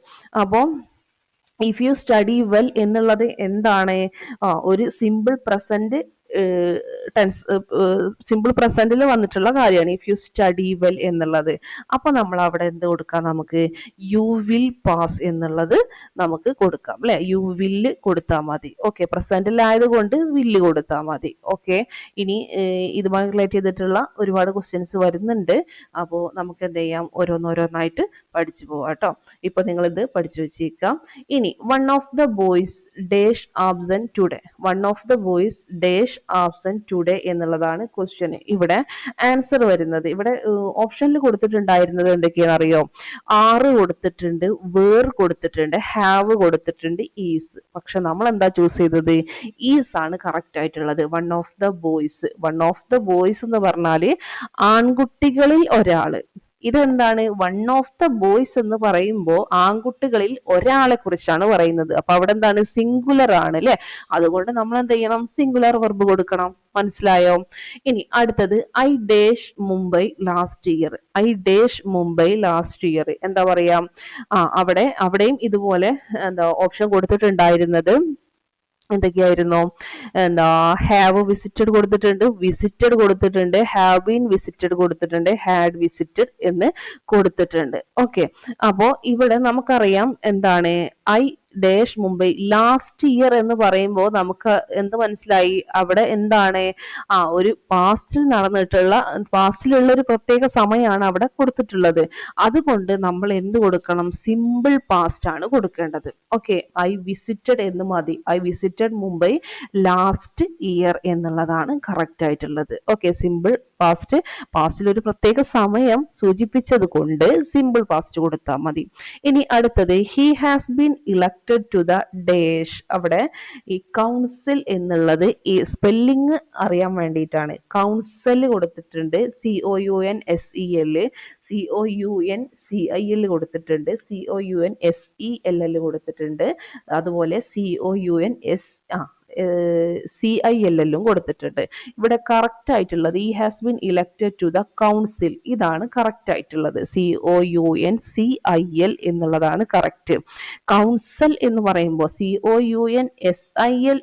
അപ്പോ ഇഫ് യു സ്റ്റഡി വെൽ എന്നുള്ളത് എന്താണ്? ഒരു സിമ്പിൾ പ്രസന്റ് ടെൻസ്, സിമ്പിൾ പ്രസന്റിൽ വന്നിട്ടുള്ള കാര്യമാണ് ഇഫ് യു സ്റ്റഡി വെൽ എന്നുള്ളത്. അപ്പൊ നമ്മൾ അവിടെ എന്ത് കൊടുക്കാം? നമുക്ക് യു വിൽ പാസ് എന്നുള്ളത് നമുക്ക് കൊടുക്കാം അല്ലെ? യു വില്ല് കൊടുത്താൽ മതി. ഓക്കെ, പ്രസന്റിലായതുകൊണ്ട് വില്ല് കൊടുത്താൽ മതി. ഓക്കെ, ഇനി ഇതുമായി റിലേറ്റ് ചെയ്തിട്ടുള്ള ഒരുപാട് ക്വസ്റ്റ്യൻസ് വരുന്നുണ്ട്. അപ്പോൾ നമുക്ക് എന്ത് ചെയ്യാം, ഓരോന്നോരോന്നായിട്ട് പഠിച്ചു പോവാം കേട്ടോ. ഇപ്പൊ നിങ്ങൾ ഇത് പഠിച്ചു വെച്ചേക്കാം. ഇനി one of the boys dash absent today. One of the boys dash absent today എന്നുള്ളതാണ് ക്വസ്റ്റ്യൻ. ഇവിടെ ആൻസർ വരുന്നത്, ഇവിടെ ഓപ്ഷനിൽ കൊടുത്തിട്ടുണ്ടായിരുന്നത് എന്തൊക്കെയാണെന്ന് അറിയോ? ആറ് കൊടുത്തിട്ടുണ്ട്, വേർ കൊടുത്തിട്ടുണ്ട്, ഹാവ് കൊടുത്തിട്ടുണ്ട്, ഈസ്. പക്ഷെ നമ്മൾ എന്താ ചൂസ് ചെയ്തത്? ഈസ് ആണ് കറക്റ്റ് ആയിട്ടുള്ളത്. One of the boys. One of the boys എന്ന് പറഞ്ഞാല് ആൺകുട്ടികളിൽ ഒരാള്. ഇതെന്താണ്? വൺ ഓഫ് ദ ബോയ്സ് എന്ന് പറയുമ്പോൾ ആൺകുട്ടികളിൽ ഒരാളെ കുറിച്ചാണ് പറയുന്നത്. അപ്പൊ അവിടെ എന്താണ്? സിംഗുലർ ആണ് അല്ലെ? അതുകൊണ്ട് നമ്മൾ എന്ത് ചെയ്യണം? സിംഗുലർ വെർബ് കൊടുക്കണം. മനസ്സിലായോ? ഇനി അടുത്തത് I dash Mumbai last year. I dash Mumbai last year എന്താ പറയാ? അവിടെയും ഇതുപോലെ എന്താ ഓപ്ഷൻ കൊടുത്തിട്ടുണ്ടായിരുന്നത് എന്തൊക്കെയായിരുന്നു? എന്താ ഹാവ് വിസിറ്റഡ് കൊടുത്തിട്ടുണ്ട്, വിസിറ്റഡ് കൊടുത്തിട്ടുണ്ട്, ഹാവ് ബീൻ വിസിറ്റഡ് കൊടുത്തിട്ടുണ്ട്, ഹാഡ് വിസിറ്റഡ് എന്ന് കൊടുത്തിട്ടുണ്ട്. ഓക്കെ, അപ്പോ ഇവിടെ നമുക്കറിയാം എന്താണ്? I dash Mumbai last year എന്ന് പറയുമ്പോൾ നമുക്ക് എന്ത് മനസ്സിലായി? അവിടെ എന്താണ്? ഒരു പാസ്റ്റിൽ നടന്നിട്ടുള്ള, പാസ്റ്റിലുള്ള ഒരു പ്രത്യേക സമയമാണ് അവിടെ കൊടുത്തിട്ടുള്ളത്. അതുകൊണ്ട് നമ്മൾ എന്ത് കൊടുക്കണം? സിമ്പിൾ പാസ്റ്റ് ആണ് കൊടുക്കേണ്ടത്. ഓക്കെ, ഐ വിസിറ്റഡ് എന്ന് മതി. I visited Mumbai last year എന്നുള്ളതാണ് കറക്റ്റ് ആയിട്ടുള്ളത്. ഓക്കെ, സിമ്പിൾ പാസ്റ്റ്, പാസ്റ്റിൽ ഒരു പ്രത്യേക സമയം സൂചിപ്പിച്ചത് കൊണ്ട് സിമ്പിൾ പാസ്റ്റ് കൊടുത്താൽ മതി. ഇനി അടുത്തത് he has been elected to the dash. അവിടെ ഈ കൗൺസിൽ എന്നുള്ളത് ഈ സ്പെല്ലിംഗ് അറിയാൻ വേണ്ടിയിട്ടാണ്. കൗൺസിൽ കൊടുത്തിട്ടുണ്ട്, COUNSEL, COUNCIL കൊടുത്തിട്ടുണ്ട്, COUNSELL കൊടുത്തിട്ടുണ്ട്, അതുപോലെ CILL കൊടുത്തിട്ടുണ്ട്. ഇവിടെ കറക്റ്റ് ആയിട്ടുള്ളത് ഈ has been elected to the council. ഇതാണ് കറക്റ്റ് ആയിട്ടുള്ളത്. COUNCIL എന്നുള്ളതാണ് കറക്റ്റ്. കൗൺസിൽ എന്ന് പറയുമ്പോൾ COUNSEL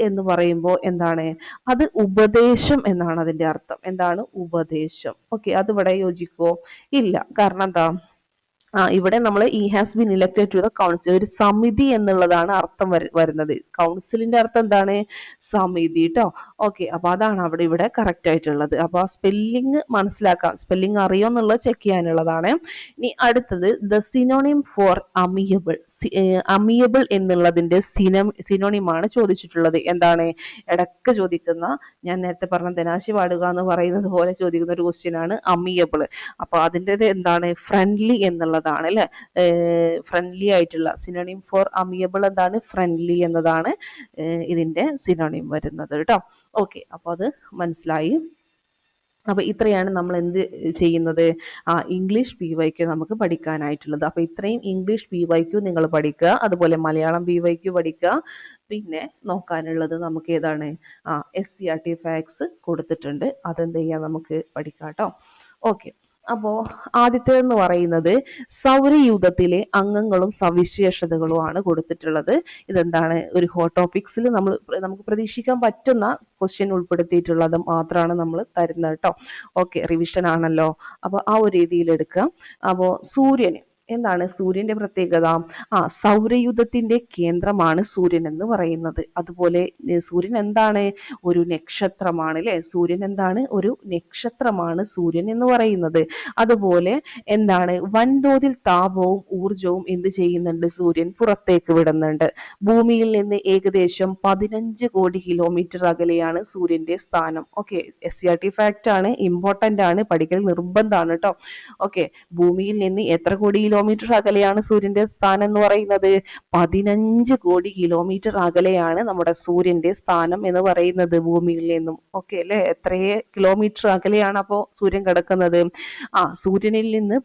എന്ന് പറയുമ്പോൾ എന്താണ്? അത് ഉപദേശം എന്നാണ് അതിന്റെ അർത്ഥം. എന്താണ്? ഉപദേശം. ഓക്കെ, അത് ഇവിടെ യോജിക്കോ? ഇല്ല. കാരണം എന്താ? ഇവിടെ നമ്മൾ ഈ has been elected to the council, ഒരു സമിതി എന്നുള്ളതാണ് അർത്ഥം വരുന്നത്. കൗൺസിലിന്റെ അർത്ഥം എന്താണ്? സമിതി ട്ടോ. ഓക്കെ, അപ്പൊ അതാണ് ഇവിടെ കറക്റ്റ് ആയിട്ടുള്ളത്. അപ്പൊ സ്പെല്ലിംഗ് മനസ്സിലാക്കാം, സ്പെല്ലിംഗ് അറിയോ എന്നുള്ളത് ചെക്ക് ചെയ്യാനുള്ളതാണ്. ഇനി അടുത്തത് the synonym for amiable. Amiable എന്നുള്ളതിന്റെ സിനോണിമാണ് ചോദിച്ചിട്ടുള്ളത്. എന്താണ്? ഇടക്ക് ചോദിക്കുന്ന, ഞാൻ നേരത്തെ പറഞ്ഞ ധനാശി പാടുക എന്ന് പറയുന്നത് പോലെ ചോദിക്കുന്ന ഒരു ക്വസ്റ്റ്യൻ ആണ് അമിയബിൾ. അപ്പൊ അതിൻ്റെത് എന്താണ്? ഫ്രണ്ട്ലി എന്നുള്ളതാണ് അല്ലെ? ഫ്രണ്ട്ലി ആയിട്ടുള്ള സിനോണിം ഫോർ അമിയബിൾ എന്താണ്? ഫ്രണ്ട്ലി എന്നതാണ് ഇതിന്റെ സിനോണിം വരുന്നത് കേട്ടോ. ഓക്കെ, അപ്പൊ അത് മനസ്സിലായി. അപ്പൊ ഇത്രയാണ് നമ്മൾ എന്ത് ചെയ്യുന്നത്? ഇംഗ്ലീഷ് PYQ നമുക്ക് പഠിക്കാനായിട്ടുള്ളത്. അപ്പൊ ഇത്രയും ഇംഗ്ലീഷ് PYQ നിങ്ങൾ പഠിക്കുക, അതുപോലെ മലയാളം PYQ പഠിക്കുക. പിന്നെ നോക്കാനുള്ളത് നമുക്ക് ഏതാണ്? SCERT ഫാക്ട്സ് കൊടുത്തിട്ടുണ്ട്, അതെന്ത് ചെയ്യാം? നമുക്ക് പഠിക്കാം കേട്ടോ. ഓക്കെ, അപ്പോ ആദ്യത്തേതെന്ന് പറയുന്നത് സൗരയൂഥത്തിലെ അംഗങ്ങളും സവിശേഷതകളുമാണ് കൊടുത്തിട്ടുള്ളത്. ഇതെന്താണ്? ഒരു ഹോട്ട് ടോപ്പിക്സിൽ നമുക്ക് പ്രതീക്ഷിക്കാൻ പറ്റുന്ന ക്വസ്റ്റ്യൻ ഉൾപ്പെടുത്തിയിട്ടുള്ളത് മാത്രമാണ് നമ്മൾ തരുന്നത് കേട്ടോ. ഓക്കെ, റിവിഷൻ ആണല്ലോ, അപ്പൊ ആ ഒരു രീതിയിൽ എടുക്കുക. അപ്പോ സൂര്യന് എന്താണ് സൂര്യന്റെ പ്രത്യേകത? സൗരയൂഥത്തിന്റെ കേന്ദ്രമാണ് സൂര്യൻ എന്ന് പറയുന്നത്. അതുപോലെ സൂര്യൻ എന്താണ്? ഒരു നക്ഷത്രമാണ് അല്ലെ? സൂര്യൻ എന്താണ്? ഒരു നക്ഷത്രമാണ് സൂര്യൻ എന്ന് പറയുന്നത്. അതുപോലെ എന്താണ്? വൻതോതിൽ താപവും ഊർജവും എന്ത് ചെയ്യുന്നുണ്ട്? സൂര്യൻ പുറത്തേക്ക് വിടുന്നുണ്ട്. ഭൂമിയിൽ നിന്ന് ഏകദേശം 15 കോടി കിലോമീറ്റർ അകലെയാണ് സൂര്യന്റെ സ്ഥാനം. ഓക്കെ, SCRT ഫാക്ട് ആണ്, ഇമ്പോർട്ടന്റ് ആണ്, പഠിക്കൽ നിർബന്ധമാണ് കേട്ടോ. ഓക്കെ, ഭൂമിയിൽ നിന്ന് എത്ര കോടി കിലോമീറ്റർ അകലെയാണ് സൂര്യന്റെ സ്ഥാനം എന്ന് പറയുന്നത്? 15 കോടി കിലോമീറ്റർ അകലെയാണ് നമ്മുടെ സൂര്യന്റെ സ്ഥാനം എന്ന് പറയുന്നത് ഭൂമിയിൽ നിന്നും. ഓക്കെ അല്ലെ? എത്രയേ കിലോമീറ്റർ അകലെയാണ് അപ്പോ സൂര്യൻ കിടക്കുന്നത്? സൂര്യനിൽ നിന്ന്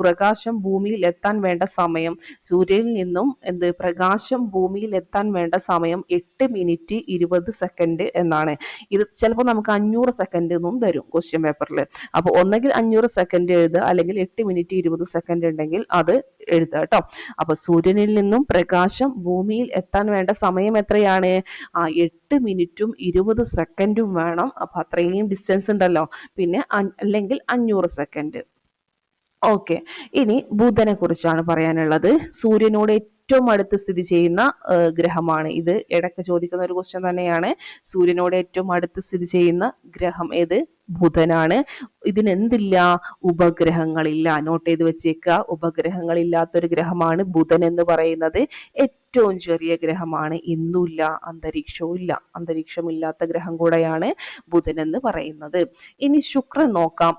പ്രകാശം ഭൂമിയിൽ എത്താൻ വേണ്ട സമയം, സൂര്യനിൽ നിന്നും പ്രകാശം ഭൂമിയിൽ എത്താൻ വേണ്ട സമയം 8 മിനിറ്റ് 20 സെക്കൻഡ് എന്നാണ്. ഇത് ചിലപ്പോൾ നമുക്ക് 500 സെക്കൻഡ് എന്നും തരും ക്വസ്റ്റ്യൻ പേപ്പറിൽ. അപ്പൊ ഒന്നെങ്കിൽ 500 സെക്കൻഡ് എഴുതുക, അല്ലെങ്കിൽ 8 മിനിറ്റ് 20 സെക്കൻഡ് ഉണ്ടെങ്കിൽ അത് എഴുതുക കേട്ടോ. അപ്പൊ സൂര്യനിൽ നിന്നും പ്രകാശം ഭൂമിയിൽ എത്താൻ വേണ്ട സമയം എത്രയാണ്? 8 മിനിറ്റും 20 സെക്കൻഡും വേണം. അപ്പൊ അത്രയും ഡിസ്റ്റൻസ് ഉണ്ടല്ലോ. പിന്നെ അല്ലെങ്കിൽ 500 സെക്കൻഡ്. ഓക്കെ, ഇനി ബുധനെ കുറിച്ചാണ് പറയാനുള്ളത്. സൂര്യനോട് ഏറ്റവും അടുത്ത് സ്ഥിതി ചെയ്യുന്ന ഗ്രഹമാണ് ഇത്. ഇടയ്ക്ക് ചോദിക്കുന്ന ഒരു ക്വസ്റ്റ്യൻ തന്നെയാണ്. സൂര്യനോട് ഏറ്റവും അടുത്ത് സ്ഥിതി ചെയ്യുന്ന ഗ്രഹം ഏത്? ബുധനാണ്. ഇതിനെന്തില്ല? ഉപഗ്രഹങ്ങളില്ല. നോട്ട് ചെയ്ത് വെച്ചേക്കുക, ഉപഗ്രഹങ്ങളില്ലാത്തൊരു ഗ്രഹമാണ് ബുധൻ എന്ന് പറയുന്നത്. ഏറ്റവും ചെറിയ ഗ്രഹമാണ്. ഇന്നുമില്ല, അന്തരീക്ഷവും ഇല്ല. അന്തരീക്ഷമില്ലാത്ത ഗ്രഹം കൂടെയാണ് ബുധൻ എന്ന് പറയുന്നത്. ഇനി ശുക്രൻ നോക്കാം.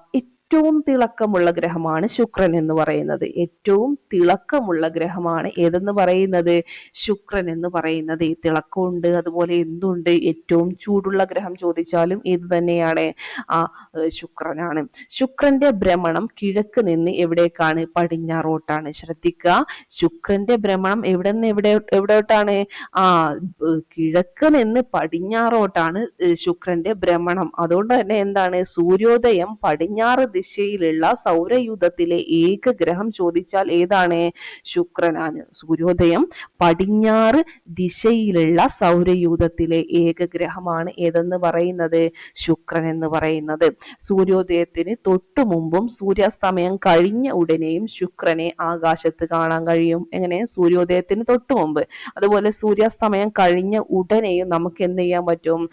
ഏറ്റവും തിളക്കമുള്ള ഗ്രഹമാണ് ശുക്രൻ എന്ന് പറയുന്നത്. ഏറ്റവും തിളക്കമുള്ള ഗ്രഹമാണ് ഏതെന്ന് പറയുന്നത്? ശുക്രൻ എന്ന് പറയുന്നത്. തിളക്കമുണ്ട്, അതുപോലെ എന്തുണ്ട്? ഏറ്റവും ചൂടുള്ള ഗ്രഹം ചോദിച്ചാലും ഇത് തന്നെയാണ്, ശുക്രനാണ്. ശുക്രന്റെ ഭ്രമണം കിഴക്ക് നിന്ന് എവിടേക്കാണ്? പടിഞ്ഞാറോട്ടാണ്. ശ്രദ്ധിക്കുക, ശുക്രന്റെ ഭ്രമണം എവിടെ നിന്ന് എവിടോട്ടാണ്? കിഴക്ക് നിന്ന് പടിഞ്ഞാറോട്ടാണ് ശുക്രന്റെ ഭ്രമണം. അതുകൊണ്ട് തന്നെ എന്താണ്? സൂര്യോദയം പടിഞ്ഞാറ് ദിശയിലുള്ള സൗരയൂഥത്തിലെ ഏക ഗ്രഹം ചോദിച്ചാൽ ഏതാണ്? ശുക്രനാണ്. സൂര്യോദയം പടിഞ്ഞാറ് ദിശയിലുള്ള സൗരയൂഥത്തിലെ ഏക ഗ്രഹമാണ് ഏതെന്ന് പറയുന്നത്? ശുക്രൻ എന്ന് പറയുന്നത്. സൂര്യോദയത്തിന് തൊട്ടു മുമ്പും സൂര്യാസ്തമയം കഴിഞ്ഞ ഉടനെയും ശുക്രനെ ആകാശത്ത് കാണാൻ കഴിയും. എങ്ങനെ? സൂര്യോദയത്തിന് തൊട്ടു മുമ്പ്, അതുപോലെ സൂര്യാസ്തമയം കഴിഞ്ഞ ഉടനെയും നമുക്ക് എന്ത് ചെയ്യാൻ പറ്റും?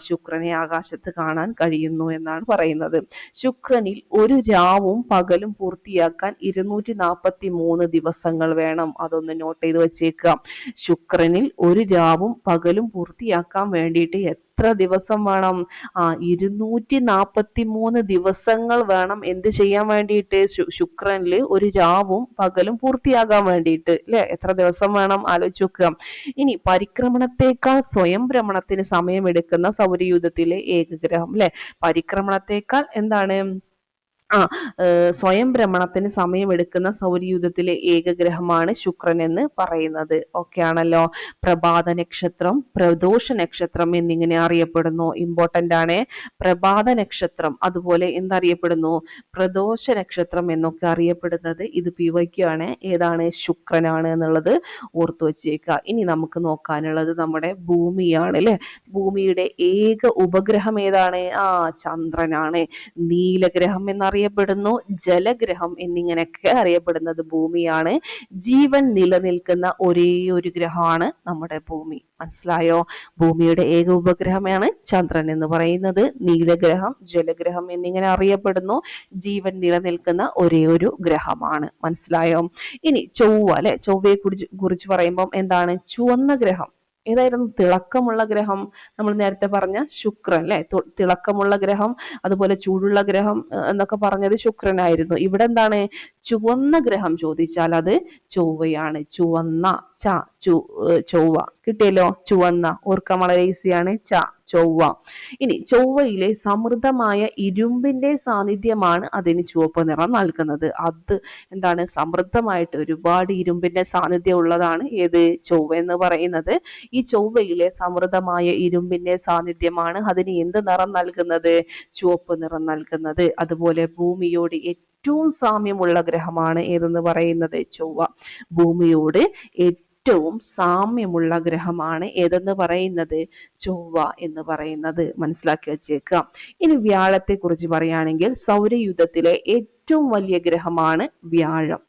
ശുക്രനെ ആകാശത്ത് കാണാൻ കഴിയുന്നു എന്നാണ് പറയുന്നത്. ശുക്രനിൽ ഒരു രാവും പകലും പൂർത്തിയാക്കാൻ 243 ദിവസങ്ങൾ വേണം. അതൊന്ന് നോട്ട് ചെയ്ത് വെച്ചേക്കാം. ശുക്രനിൽ ഒരു രാവും പകലും പൂർത്തിയാക്കാൻ വേണ്ടിയിട്ട് എത്ര ദിവസം വേണം? 243 ദിവസങ്ങൾ വേണം. എന്ത് ചെയ്യാൻ വേണ്ടിയിട്ട്? ശുക്രനിൽ ഒരു രാവും പകലും പൂർത്തിയാകാൻ വേണ്ടിയിട്ട് അല്ലെ? എത്ര ദിവസം വേണം? ആലോചിച്ച് നോക്കുക. ഇനി പരിക്രമണത്തെക്കാൾ സ്വയം ഭ്രമണത്തിന് സമയമെടുക്കുന്ന സൗരയൂഥത്തിലെ ഏക ഗ്രഹം അല്ലെ? പരിക്രമണത്തെക്കാൾ എന്താണ്? സ്വയം ഭ്രമണത്തിന് സമയമെടുക്കുന്ന സൗരയൂഥത്തിലെ ഏക ഗ്രഹമാണ് ശുക്രൻ എന്ന് പറയുന്നത്. ഓക്കെ ആണല്ലോ. പ്രഭാത നക്ഷത്രം, പ്രദോഷ നക്ഷത്രം എന്നിങ്ങനെ അറിയപ്പെടുന്നു. ഇമ്പോർട്ടന്റ് ആണ്. പ്രഭാത നക്ഷത്രം, അതുപോലെ എന്തറിയപ്പെടുന്നു? പ്രദോഷ നക്ഷത്രം എന്നൊക്കെ അറിയപ്പെടുന്നത്. ഇത് PYQ ആണ്. ഏതാണ്? ശുക്രനാണ് എന്നുള്ളത് ഓർത്തു വെച്ചേക്കുക. ഇനി നമുക്ക് നോക്കാനുള്ളത് നമ്മുടെ ഭൂമിയാണ് അല്ലെ? ഭൂമിയുടെ ഏക ഉപഗ്രഹം ഏതാണ്? ചന്ദ്രനാണ്. നീലഗ്രഹം എന്നറിയപ്പെടുന്നു, ജലഗ്രഹം എന്നിങ്ങനെയൊക്കെ അറിയപ്പെടുന്നത് ഭൂമിയാണ്. ജീവൻ നിലനിൽക്കുന്ന ഒരേ ഒരു ഗ്രഹമാണ് നമ്മുടെ ഭൂമി. മനസ്സിലായോ? ഭൂമിയുടെ ഏക ഉപഗ്രഹമാണ് ചന്ദ്രൻ എന്ന് പറയുന്നത്. നീലഗ്രഹം, ജലഗ്രഹം എന്നിങ്ങനെ അറിയപ്പെടുന്നു. ജീവൻ നിലനിൽക്കുന്ന ഒരേ ഒരു ഗ്രഹമാണ്. മനസ്സിലായോ? ഇനി ചൊവ്വ അല്ലെ? ചൊവ്വയെ കുറിച്ച് പറയുമ്പോൾ എന്താണ്? ചുവന്ന ഗ്രഹം. ഏതായിരുന്നു തിളക്കമുള്ള ഗ്രഹം? നമ്മൾ നേരത്തെ പറഞ്ഞ ശുക്രൻ അല്ലെ? തിളക്കമുള്ള ഗ്രഹം, അതുപോലെ ചൂടുള്ള ഗ്രഹം എന്നൊക്കെ പറഞ്ഞത് ശുക്രനായിരുന്നു. ഇവിടെ എന്താണ്? ചുവന്ന ഗ്രഹം ചോദിച്ചാൽ അത് ചൊവ്വയാണ്. ചുവന്ന, ചൊവ്വ കിട്ടിയല്ലോ. ചുവന്ന ഓർക്കാൻ വളരെ ഈസിയാണ്. ചൊവ്വ. ഇനി ചൊവ്വയിലെ സമൃദ്ധമായ ഇരുമ്പിന്റെ സാന്നിധ്യമാണ് അതിന് ചുവപ്പ് നിറം നൽകുന്നത്. അത് എന്താണ്? സമൃദ്ധമായിട്ട് ഒരുപാട് ഇരുമ്പിന്റെ സാന്നിധ്യം ഉള്ളതാണ് ഏത്? ചൊവ്വ എന്ന് പറയുന്നത്. ഈ ചൊവ്വയിലെ സമൃദ്ധമായ ഇരുമ്പിന്റെ സാന്നിധ്യമാണ് അതിന് എന്ത് നിറം നൽകുന്നത്? ചുവപ്പ് നിറം നൽകുന്നത്. അതുപോലെ ഭൂമിയോട് ഏറ്റവും സാമ്യമുള്ള ഗ്രഹമാണ് ഏതെന്ന് പറയുന്നത്? ചൊവ്വ. ഭൂമിയോട് ഏറ്റവും സാമ്യമുള്ള ഗ്രഹമാണ് ഏതെന്ന് പറയുന്നത്? ചൊവ്വ എന്ന് പറയുന്നത്. മനസ്സിലാക്കി വെച്ചേക്കാം. ഇനി വ്യാഴത്തെ കുറിച്ച് പറയുകയാണെങ്കിൽ സൗരയൂഥത്തിലെ ഏറ്റവും വലിയ ഗ്രഹമാണ് വ്യാഴം.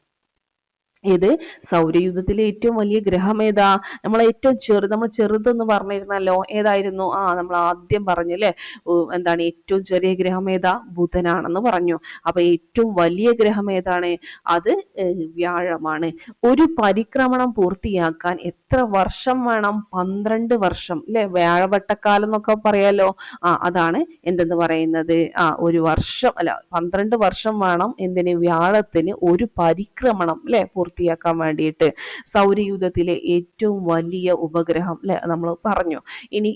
ഇത് സൗരയൂഥത്തിലെ ഏറ്റവും വലിയ ഗ്രഹം ഏതാ? നമ്മൾ ചെറുതെന്ന് പറഞ്ഞിരുന്നല്ലോ. ഏതായിരുന്നു? നമ്മൾ ആദ്യം പറഞ്ഞല്ലേ, എന്താണ് ഏറ്റവും ചെറിയ ഗ്രഹം ഏതാ? ബുധനാണെന്ന് പറഞ്ഞു. അപ്പൊ ഏറ്റവും വലിയ ഗ്രഹം ഏതാണ്? അത് വ്യാഴമാണ്. ഒരു പരിക്രമണം പൂർത്തിയാക്കാൻ എത്ര വർഷം വേണം? 12 വർഷം അല്ലെ? വ്യാഴവട്ടക്കാലം എന്നൊക്കെ പറയാലോ. അതാണ് എന്തെന്ന് പറയുന്നത്? ഒരു വർഷം അല്ല, 12 വർഷം വേണം എന്തിന്? വ്യാഴത്തിന് ഒരു പരിക്രമണം അല്ലെ പൂർത്തിയാക്കാൻ വേണ്ടിയിട്ട്. സൗരയൂഥത്തിലെ ഏറ്റവും വലിയ ഉപഗ്രഹം അല്ലെ നമ്മൾ പറഞ്ഞു. ഇനി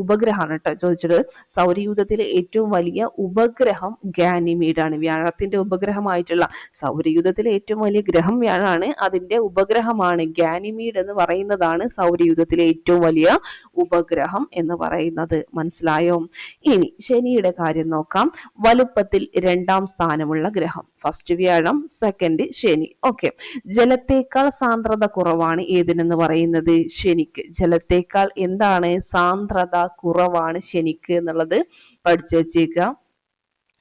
ഉപഗ്രഹമാണ് കേട്ടോ ചോദിച്ചത്. സൗരയൂഥത്തിലെ ഏറ്റവും വലിയ ഉപഗ്രഹം ഗാനിമീഡ് ആണ്. വ്യാഴത്തിന്റെ ഉപഗ്രഹമായിട്ടുള്ള, സൗരയൂഥത്തിലെ ഏറ്റവും വലിയ ഗ്രഹം വ്യാഴാണ്, അതിന്റെ ഉപഗ്രഹമാണ് ഗാനിമീഡ് എന്ന് പറയുന്നതാണ് സൗരയൂഥത്തിലെ ഏറ്റവും വലിയ ഉപഗ്രഹം എന്ന് പറയുന്നത്. മനസ്സിലായോ? ഇനി ശനിയുടെ കാര്യം നോക്കാം. വലുപ്പത്തിൽ 2ാം സ്ഥാനമുള്ള ഗ്രഹം. ഫസ്റ്റ് വ്യാഴം, സെക്കൻഡ് ശനി. ഓക്കെ. ജലത്തേക്കാൾ സാന്ദ്രത കുറവാണ് ഏതിനെന്ന് പറയുന്നത്? ശനിക്ക്. ജലത്തേക്കാൾ എന്താണ്? സാന്ദ്രത കുറവാണ് ശനിക്ക് എന്നുള്ളത് പഠിച്ചു വെച്ചേക്കുക.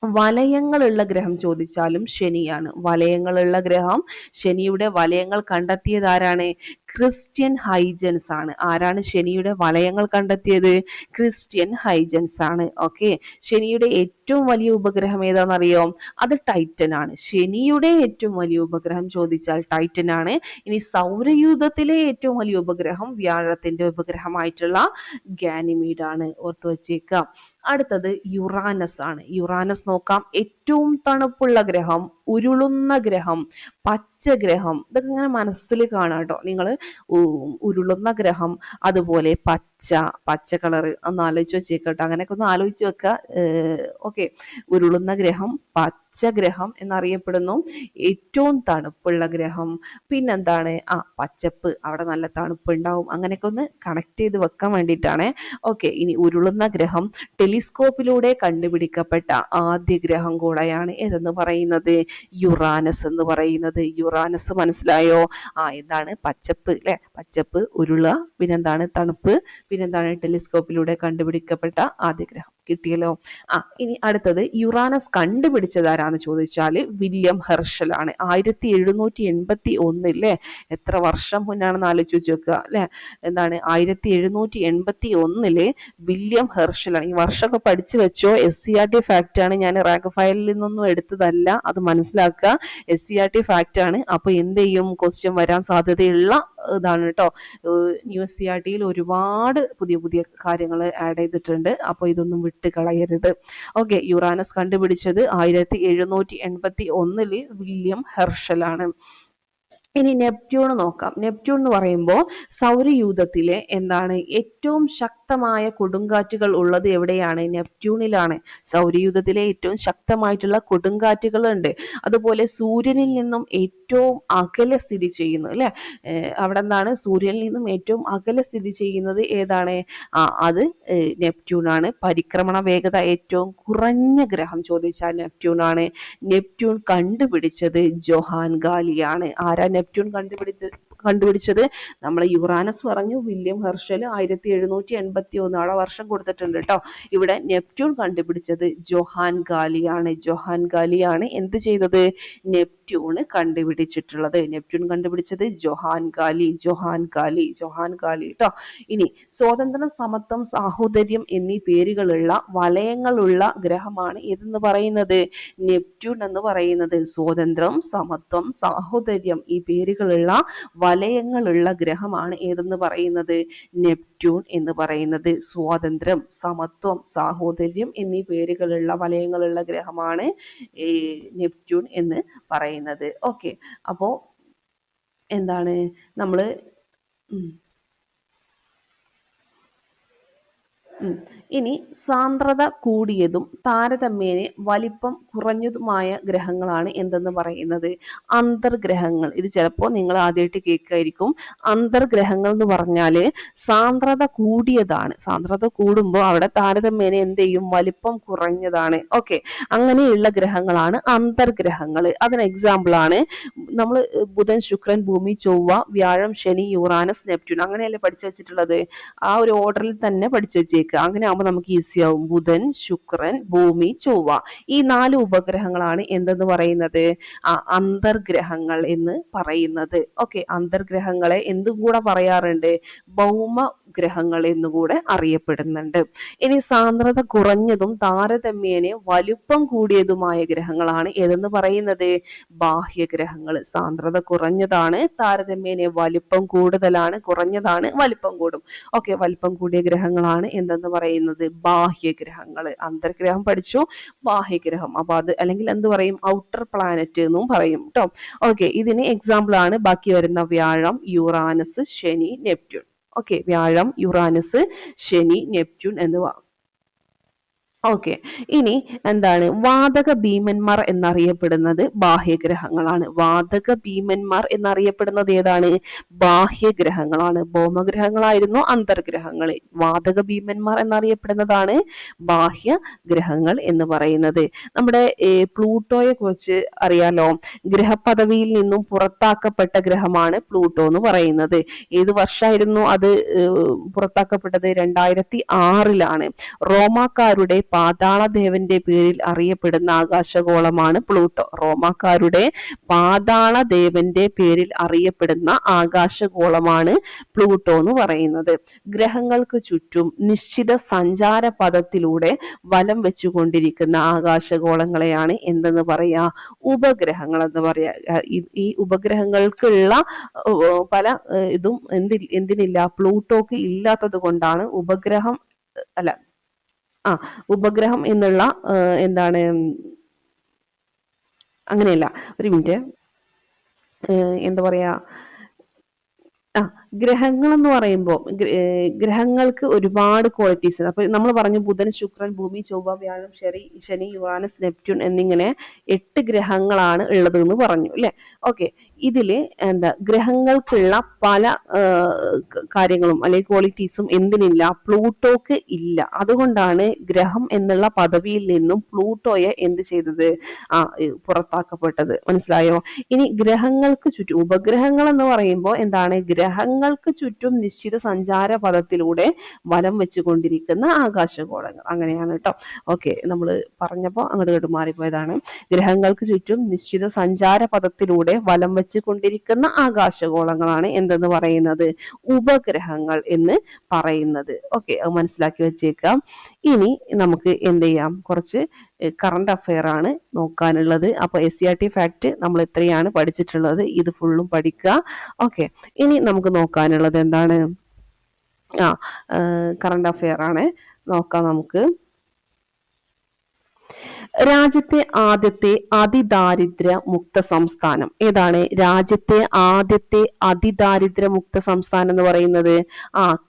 വലയങ്ങളുള്ള ഗ്രഹം ചോദിച്ചാലും ശനിയാണ്. വലയങ്ങളുള്ള ഗ്രഹം, ശനിയുടെ വലയങ്ങൾ കണ്ടെത്തിയത് ആരാണ്? ക്രിസ്ത്യൻ ഹൈജൻസ് ആണ്. ആരാണ് ശനിയുടെ വലയങ്ങൾ കണ്ടെത്തിയത്? ക്രിസ്ത്യൻ ഹൈജൻസ് ആണ്. ഓക്കെ. ശനിയുടെ ഏറ്റവും വലിയ ഉപഗ്രഹം ഏതാണെന്നറിയോ? അത് ടൈറ്റൻ ആണ്. ശനിയുടെ ഏറ്റവും വലിയ ഉപഗ്രഹം ചോദിച്ചാൽ ടൈറ്റൻ ആണ്. ഇനി സൗരയൂഥത്തിലെ ഏറ്റവും വലിയ ഉപഗ്രഹം വ്യാഴത്തിന്റെ ഉപഗ്രഹമായിട്ടുള്ള ഗാനിമീഡ് ആണ്. ഓർത്തു വച്ചേക്കാം. അടുത്തത് യുറാനസ് ആണ്. യുറാനസ് നോക്കാം. ഏറ്റവും തണുപ്പുള്ള ഗ്രഹം, ഉരുളുന്ന ഗ്രഹം, പച്ചഗ്രഹം. ഇതൊക്കെ ഇങ്ങനെ മനസ്സിൽ കാണാം കേട്ടോ നിങ്ങൾ. ഉരുളുന്ന ഗ്രഹം, അതുപോലെ പച്ച കളർ ഒന്ന് ആലോചിച്ച് വെച്ചേക്കട്ടോ. അങ്ങനെയൊക്കെ ഒന്ന് ആലോചിച്ച് വെക്കുക. ഓക്കെ. ഉരുളുന്ന ഗ്രഹം, പച്ചഗ്രഹം എന്നറിയപ്പെടുന്നു. ഏറ്റവും തണുപ്പുള്ള ഗ്രഹം, പിന്നെന്താണ്? പച്ചപ്പ്, അവിടെ നല്ല തണുപ്പുണ്ടാവും. അങ്ങനെയൊക്കെ ഒന്ന് കണക്ട് ചെയ്ത് വെക്കാൻ വേണ്ടിയിട്ടാണ്. ഓക്കെ. ഇനി ഉരുളുന്ന ഗ്രഹം ടെലിസ്കോപ്പിലൂടെ കണ്ടുപിടിക്കപ്പെട്ട ആദ്യ ഗ്രഹം കൂടെയാണ് ഏതെന്ന് പറയുന്നത്? യുറാനസ് എന്ന് പറയുന്നത്. യുറാനസ് മനസ്സിലായോ? എന്താണ്? പച്ചപ്പ് അല്ലെ? പച്ചപ്പ്, ഉരുള, പിന്നെന്താണ്? തണുപ്പ്, പിന്നെന്താണ്? ടെലിസ്കോപ്പിലൂടെ കണ്ടുപിടിക്കപ്പെട്ട ആദ്യ ഗ്രഹം. കിട്ടിയല്ലോ. ഇനി അടുത്തത് യുറാനസ് കണ്ടുപിടിച്ചത് ആരാന്ന് ചോദിച്ചാൽ വില്യം ഹെർഷൽ ആണ്. 1781 എത്ര വർഷം മുന്നാണെന്ന് ആലോചിച്ച് വെക്കുക അല്ലെ. എന്താണ്? 1781 വില്യം ഹെർഷൽ ആണ്. ഈ വർഷമൊക്കെ പഠിച്ചു വെച്ചോ. SCERT ഫാക്ട് ആണ്. ഞാൻ റാങ്ക് ഫയലിൽ നിന്നൊന്നും എടുത്തതല്ല, അത് മനസ്സിലാക്കുക. SCERT ഫാക്ട് ആണ്. അപ്പൊ എന്ത് ചെയ്യും? ക്വസ്റ്റ്യൻ വരാൻ സാധ്യതയുള്ള ഇതാണ് കേട്ടോ. ന്യൂ SCERTയിൽ ഒരുപാട് പുതിയ പുതിയ കാര്യങ്ങൾ ആഡ് ചെയ്തിട്ടുണ്ട്. അപ്പൊ ഇതൊന്നും വിട്ട് കളയരുത്. ഓക്കെ. യുറാനസ് കണ്ടുപിടിച്ചത് 1781 വില്യം ഹെർഷൽ ആണ്. ഇനി നെപ്റ്റ്യൂൺ നോക്കാം. നെപ്റ്റ്യൂൺ എന്ന് പറയുമ്പോൾ സൗരയൂഥത്തിലെ എന്താണ് ഏറ്റവും ശക്തമായ കൊടുങ്കാറ്റുകൾ ഉള്ളത് എവിടെയാണ്? നെപ്റ്റ്യൂണിലാണ്. സൗരയൂഥത്തിലെ ഏറ്റവും ശക്തമായിട്ടുള്ള കൊടുങ്കാറ്റുകൾ ഉണ്ട്. അതുപോലെ സൂര്യനിൽ നിന്നും ഏറ്റവും അകലെ സ്ഥിതി ചെയ്യുന്നു അല്ലെ. അവിടെ എന്താണ്? സൂര്യനിൽ നിന്നും ഏറ്റവും അകലെ സ്ഥിതി ചെയ്യുന്നത് ഏതാണ്? അത് നെപ്റ്റ്യൂൺ ആണ്. പരിക്രമണ വേഗത ഏറ്റവും കുറഞ്ഞ ഗ്രഹം ചോദിച്ചാൽ നെപ്റ്റ്യൂൺ ആണ്. നെപ്റ്റ്യൂൺ കണ്ടുപിടിച്ചത് ജൊഹാൻ ഗാലിയാണ്. ആരാ നെപ്റ്റ്യൂൺ കണ്ടുപിടിച്ചത്? നമ്മൾ യുറാനസ് പറഞ്ഞു, വില്യം ഹെർഷൽ 1781. അവിടെ വർഷം കൊടുത്തിട്ടുണ്ട് കേട്ടോ. ഇവിടെ നെപ്റ്റ്യൂൺ കണ്ടുപിടിച്ചത് ജൊഹാൻ ഗാലിയാണ്. ജൊഹാൻ ഗാലിയാണ് എന്ത് ചെയ്തത്? നെപ്റ്റ്യൂൺ കണ്ടുപിടിച്ചിട്ടുള്ളത്. നെപ്റ്റ്യൂൺ കണ്ടുപിടിച്ചത് ജൊഹാൻ ഗാലി. കേട്ടോ. ഇനി സ്വാതന്ത്ര്യം, സമത്വം, സാഹോദര്യം എന്നീ പേരുകളുള്ള വലയങ്ങളുള്ള ഗ്രഹമാണ് ഏതെന്ന് പറയുന്നത്? നെപ്റ്റ്യൂൺ എന്ന് പറയുന്നത്. സ്വാതന്ത്ര്യം, സമത്വം, സാഹോദര്യം ഈ പേരുകളുള്ള വലയങ്ങളുള്ള ഗ്രഹമാണ് ഏതെന്ന് പറയുന്നത്? നെപ്റ്റ്യൂൺ എന്ന് പറയുന്നത്. സ്വാതന്ത്ര്യം, സമത്വം, സാഹോദര്യം എന്നീ പേരുകളുള്ള വലയങ്ങളുള്ള ഗ്രഹമാണ് നെപ്റ്റ്യൂൺ എന്ന് പറയുന്നത്. ഓക്കെ. അപ്പോ എന്താണ് നമ്മള് ഇനി സാന്ദ്രത കൂടിയതും താരതമ്യേന വലിപ്പം കുറഞ്ഞതുമായ ഗ്രഹങ്ങളാണ് എന്തെന്ന് പറയുന്നത്? അന്തർഗ്രഹങ്ങൾ. ഇത് ചിലപ്പോൾ നിങ്ങൾ ആദ്യമായിട്ട് കേൾക്കായിരിക്കും. അന്തർഗ്രഹങ്ങൾ എന്ന് പറഞ്ഞാല് സാന്ദ്രത കൂടിയതാണ്. സാന്ദ്രത കൂടുമ്പോൾ അവിടെ താരതമ്യേന എന്ത് ചെയ്യും? വലിപ്പം കുറഞ്ഞതാണ്. ഓക്കെ, അങ്ങനെയുള്ള ഗ്രഹങ്ങളാണ് അന്തർഗ്രഹങ്ങൾ. അതിന് എക്സാമ്പിൾ ആണ് നമ്മൾ ബുധൻ, ശുക്രൻ, ഭൂമി, ചൊവ്വ, വ്യാഴം, ശനി, യുറാനസ്, നെപ്റ്റ്യൂൺ. അങ്ങനെയല്ലേ പഠിച്ചു വെച്ചിട്ടുള്ളത്? ആ ഒരു ഓർഡറിൽ തന്നെ പഠിച്ചു വെച്ചേക്കുക. അങ്ങനെ ആകുമ്പോൾ നമുക്ക് ഈസി ആവും. ബുധൻ, ശുക്രൻ, ഭൂമി, ചൊവ്വ, ഈ 4 ഉപഗ്രഹങ്ങളാണ് എന്തെന്ന് പറയുന്നത്? അന്തർഗ്രഹങ്ങൾ എന്ന് പറയുന്നത്. ഓക്കെ, അന്തർഗ്രഹങ്ങളെ എന്തും കൂടെ പറയാറുണ്ട്? ഭൗമ ഗ്രഹങ്ങൾ എന്നുകൂടെ അറിയപ്പെടുന്നുണ്ട്. ഇനി സാന്ദ്രത കുറഞ്ഞതും താരതമ്യേന വലുപ്പം കൂടിയതുമായ ഗ്രഹങ്ങളാണ് ഏതെന്ന് പറയുന്നത്? ബാഹ്യഗ്രഹങ്ങൾ. സാന്ദ്രത കുറഞ്ഞതാണ്, താരതമ്യേന വലിപ്പം കൂടുതലാണ്, കുറഞ്ഞതാണ്, വലിപ്പം കൂടും. ഓക്കെ, വലിപ്പം കൂടിയ ഗ്രഹങ്ങളാണ് എന്തെന്ന് പറയുന്നത്? ബാഹ്യഗ്രഹങ്ങൾ. അന്തർഗ്രഹം പഠിച്ചു, ബാഹ്യഗ്രഹം. അപ്പൊ അത് അല്ലെങ്കിൽ എന്ത് പറയും? ഔട്ടർ പ്ലാനറ്റ് എന്നും പറയും കേട്ടോ. ഓക്കെ, ഇതിന് എക്സാമ്പിൾ ആണ് ബാക്കി വരുന്ന വ്യാഴം, യുറാനസ്, ശനി, നെപ്റ്റ്യൂൺ. ഓക്കെ, വ്യാഴം, യുറാനസ്, ശനി, നെപ്റ്റ്യൂൺ എന്നിവ. ഓക്കെ, ഇനി എന്താണ്? വാതക ഭീമന്മാർ എന്നറിയപ്പെടുന്നത് ബാഹ്യഗ്രഹങ്ങളാണ്. വാതക ഭീമന്മാർ എന്നറിയപ്പെടുന്നത് ഏതാണ്? ബാഹ്യഗ്രഹങ്ങളാണ്. ഭൗമഗ്രഹങ്ങളായിരുന്നു അന്തർഗ്രഹങ്ങൾ. വാതക ഭീമന്മാർ എന്നറിയപ്പെടുന്നതാണ് ബാഹ്യഗ്രഹങ്ങൾ എന്ന് പറയുന്നത്. നമ്മുടെ പ്ലൂട്ടോയെ കുറിച്ച് അറിയാലോ? ഗ്രഹപദവിയിൽ നിന്നും പുറത്താക്കപ്പെട്ട ഗ്രഹമാണ് പ്ലൂട്ടോ എന്ന് പറയുന്നത്. ഏത് വർഷമായിരുന്നു അത് പുറത്താക്കപ്പെട്ടത്? 2006 റോമാക്കാരുടെ പാതാളദേവന്റെ പേരിൽ അറിയപ്പെടുന്ന ആകാശഗോളമാണ് പ്ലൂട്ടോ. റോമാക്കാരുടെ പാതാളദേവന്റെ പേരിൽ അറിയപ്പെടുന്ന ആകാശഗോളമാണ് പ്ലൂട്ടോ എന്ന് പറയുന്നത്. ഗ്രഹങ്ങൾക്ക് ചുറ്റും നിശ്ചിത സഞ്ചാര പഥത്തിലൂടെ വലം വെച്ചുകൊണ്ടിരിക്കുന്ന ആകാശഗോളങ്ങളെയാണ് എന്തെന്ന് പറയാ? ഉപഗ്രഹങ്ങൾ എന്ന് പറയാ. ഈ ഉപഗ്രഹങ്ങൾക്കുള്ള പല ഇതും എന്തിനില്ല? പ്ലൂട്ടോക്ക് ഇല്ലാത്തത് കൊണ്ടാണ് ഉപഗ്രഹം അല്ല ഉപഗ്രഹം എന്നുള്ള എന്താണ്? അങ്ങനെയല്ല, ഒരു മിനിറ്റ്. എന്താ പറയാ? ഗ്രഹങ്ങൾ എന്ന് പറയുമ്പോൾ ഗ്രഹങ്ങൾക്ക് ഒരുപാട് ക്വാളിറ്റീസ്. അപ്പൊ നമ്മൾ പറഞ്ഞു ബുധൻ, ശുക്രൻ, ഭൂമി, ചൊവ്വ, വ്യാഴം, ശനി, യുറാനസ്, നെപ്റ്റ്യൂൺ എന്നിങ്ങനെ 8 ഗ്രഹങ്ങളാണ് ഉള്ളത് എന്ന് പറഞ്ഞു അല്ലെ? ഓക്കെ, ഇതില് ഗ്രഹങ്ങൾക്കുള്ള പല കാര്യങ്ങളും അല്ലെങ്കിൽ ക്വാളിറ്റീസും എന്തിനില്ല? പ്ലൂട്ടോക്ക് ഇല്ല. അതുകൊണ്ടാണ് ഗ്രഹം എന്നുള്ള പദവിയിൽ നിന്നും പ്ലൂട്ടോയെ എന്ത് ചെയ്തത്? പുറത്താക്കപ്പെട്ടത്. മനസ്സിലായോ? ഇനി ഗ്രഹങ്ങൾക്ക് ചുറ്റും ഉപഗ്രഹങ്ങൾ എന്ന് പറയുമ്പോൾ എന്താണ്? ഗ്രഹങ്ങൾക്ക് ചുറ്റും നിശ്ചിത സഞ്ചാര പഥത്തിലൂടെ വലം വെച്ചുകൊണ്ടിരിക്കുന്ന ആകാശഗോളങ്ങൾ. അങ്ങനെയാണ് കേട്ടോ. ഓക്കെ, നമ്മൾ പറഞ്ഞപ്പോൾ അങ്ങോട്ട് മാറിപ്പോയതാണ്. ഗ്രഹങ്ങൾക്ക് ചുറ്റും നിശ്ചിത സഞ്ചാര പഥത്തിലൂടെ വലം വെച്ചുകൊണ്ടിരിക്കുന്ന ആകാശഗോളങ്ങളാണ് എന്തെന്ന് പറയുന്നത്? ഉപഗ്രഹങ്ങൾ എന്ന് പറയുന്നത്. ഓക്കെ, അത് മനസ്സിലാക്കി വെച്ചേക്കാം. ഇനി നമുക്ക് എന്ത് ചെയ്യാം? കുറച്ച് കറണ്ട് അഫെയർ ആണ് നോക്കാനുള്ളത്. അപ്പൊ SCERT ഫാക്ട് നമ്മൾ എത്രയാണ് പഠിച്ചിട്ടുള്ളത്? ഇത് ഫുള്ളും പഠിക്കുക. ഓക്കെ, ഇനി നമുക്ക് നോക്കാനുള്ളത് എന്താണ്? കറണ്ട് അഫെയർ ആണ്. നോക്കാം നമുക്ക്. രാജ്യത്തെ ആദ്യത്തെ അതിദാരിദ്ര്യ മുക്ത സംസ്ഥാനം ഏതാണ്? രാജ്യത്തെ ആദ്യത്തെ അതിദാരിദ്ര്യ മുക്ത സംസ്ഥാനം എന്ന് പറയുന്നത്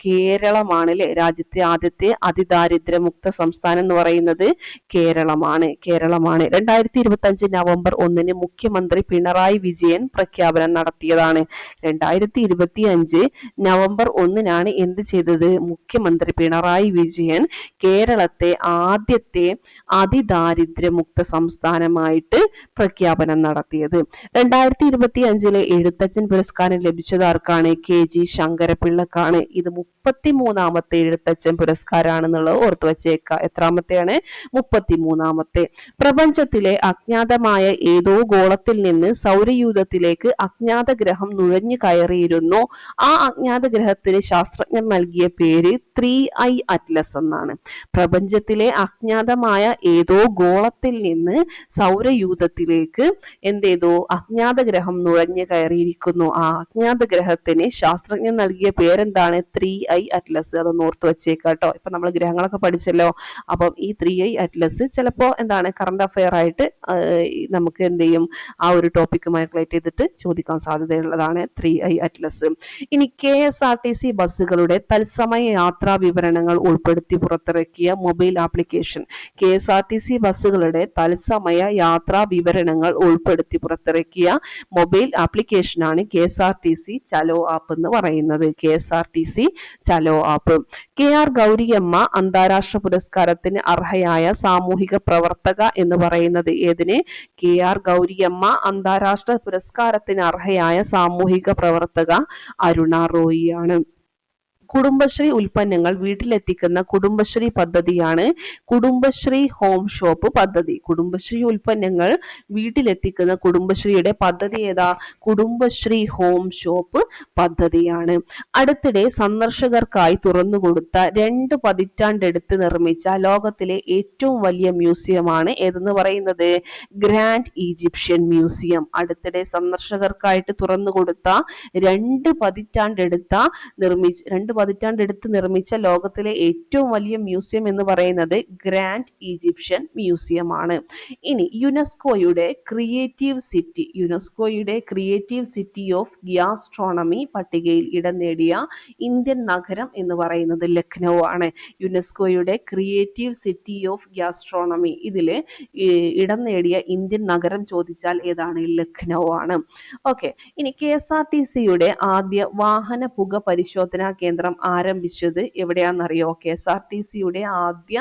കേരളമാണ് അല്ലെ? രാജ്യത്തെ ആദ്യത്തെ അതിദാരിദ്ര്യ മുക്ത സംസ്ഥാനം എന്ന് പറയുന്നത് കേരളമാണ്. 2025 നവംബർ 1 മുഖ്യമന്ത്രി പിണറായി വിജയൻ പ്രഖ്യാപനം നടത്തിയതാണ്. 2025 നവംബർ 1 എന്ത് ചെയ്തത്? മുഖ്യമന്ത്രി പിണറായി വിജയൻ കേരളത്തെ ആദ്യത്തെ അതിദാരിദ്ര്യമുക്ത സംസ്ഥാനമായിട്ട് പ്രഖ്യാപനം നടത്തിയത്. 2025 എഴുത്തച്ഛൻ പുരസ്കാരം ലഭിച്ചത് ആർക്കാണ്? KG ശങ്കരപിള്ളക്കാണ്. ഇത് 33ാമത്തെ എഴുത്തച്ഛൻ പുരസ്കാരമാണെന്നുള്ളത് ഓർത്തു വച്ചേക്കുക. എത്രാമത്തെയാണ്? 33ാമത്തെ. പ്രപഞ്ചത്തിലെ അജ്ഞാതമായ ഏതോ ഗോളത്തിൽ നിന്ന് സൗരയൂഥത്തിലേക്ക് അജ്ഞാത ഗ്രഹം നുഴഞ്ഞു കയറിയിരുന്നു. ആ അജ്ഞാത ഗ്രഹത്തിന് ശാസ്ത്രജ്ഞർ നൽകിയ പേര് 3I അറ്റ്ലസ് എന്നാണ്. പ്രപഞ്ചത്തിലെ അജ്ഞാതമായ ഏതോ ഗോള ഗോളത്തിൽ നിന്ന് സൗരയൂഥത്തിലേക്ക് എന്ത് ചെയ്തു? അജ്ഞാത ഗ്രഹം നുഴഞ്ഞു കയറിയിരിക്കുന്നു. ആ അജ്ഞാത ഗ്രഹത്തിന് ശാസ്ത്രജ്ഞൻ നൽകിയ പേരെന്താണ്? 3I Atlas. അതൊന്ന് ഓർത്ത് വെച്ചേക്കാട്ടോ. ഇപ്പൊ നമ്മൾ ഗ്രഹങ്ങളൊക്കെ പഠിച്ചല്ലോ. അപ്പം ഈ 3I അറ്റ്ലസ് ചിലപ്പോ എന്താണ് കറണ്ട് അഫയർ ആയിട്ട് നമുക്ക് എന്ത് ചെയ്യും, ആ ഒരു ടോപ്പിക്കുമായി റിലേറ്റ് ചെയ്തിട്ട് ചോദിക്കാൻ സാധ്യതയുള്ളതാണ് 3I അറ്റ്ലസ്. ഇനി KSRTC ബസ്സുകളുടെ തത്സമയ യാത്രാ വിവരണങ്ങൾ ഉൾപ്പെടുത്തി പുറത്തിറക്കിയ മൊബൈൽ ആപ്ലിക്കേഷൻ. KSRTC ബസ്സുകളുടെ തത്സമയ യാത്രാ വിവരണങ്ങൾ ഉൾപ്പെടുത്തി പുറത്തിറക്കിയ മൊബൈൽ ആപ്ലിക്കേഷനാണ് KSRTC ചലോ ആപ്പ് എന്ന് പറയുന്നത്. KSRTC ചലോ ആപ്പ്. KR ഗൗരിയമ്മ അന്താരാഷ്ട്ര പുരസ്കാരത്തിന് അർഹയായ സാമൂഹിക പ്രവർത്തക എന്ന് പറയുന്നത് ഏതിന്? KR ഗൗരിയമ്മ അന്താരാഷ്ട്ര പുരസ്കാരത്തിന് അർഹയായ സാമൂഹിക പ്രവർത്തക അരുണ റോയി ആണ്. കുടുംബശ്രീ ഉൽപ്പന്നങ്ങൾ വീട്ടിലെത്തിക്കുന്ന കുടുംബശ്രീ പദ്ധതിയാണ് കുടുംബശ്രീ ഹോം ഷോപ്പ് പദ്ധതി. കുടുംബശ്രീ ഉൽപ്പന്നങ്ങൾ വീട്ടിലെത്തിക്കുന്ന കുടുംബശ്രീയുടെ പദ്ധതി ഏതാ? കുടുംബശ്രീ ഹോം ഷോപ്പ് പദ്ധതിയാണ്. അടുത്തിടെ സന്ദർശകർക്കായി തുറന്നുകൊടുത്ത 2 പതിറ്റാണ്ടെടുത്ത് നിർമ്മിച്ച ലോകത്തിലെ ഏറ്റവും വലിയ മ്യൂസിയമാണ് ഏതെന്ന് പറയുന്നത്? Grand Egyptian museum. അടുത്തിടെ സന്ദർശകർക്കായിട്ട് തുറന്നുകൊടുത്ത 2 പതിറ്റാണ്ടെടുത്ത് നിർമ്മിച്ച ലോകത്തിലെ ഏറ്റവും വലിയ മ്യൂസിയം എന്ന് പറയുന്നത് ഗ്രാൻഡ് ഈജിപ്ഷ്യൻ മ്യൂസിയം ആണ്. ഇനി യുനെസ്കോയുടെ ക്രിയേറ്റീവ് സിറ്റി ഓഫ് ഗ്യാസ്ട്രോണമി പട്ടികയിൽ ഇടം നേടിയ ഇന്ത്യൻ നഗരം എന്ന് പറയുന്നത് ലക്നൗ ആണ്. യുനെസ്കോയുടെ ക്രിയേറ്റീവ് സിറ്റി ഓഫ് ഗ്യാസ്ട്രോണമി ഇതില് ഇടം നേടിയ ഇന്ത്യൻ നഗരം ചോദിച്ചാൽ ഏതാണ്? ലക്നൗ ആണ്. ഓക്കെ. ഇനി KSRTCയുടെ ആദ്യ വാഹന പുക പരിശോധനാ കേന്ദ്രം ആരംഭിച്ചത് എവിടെയാണെന്നറിയോ? KSRTCയുടെ ആദ്യ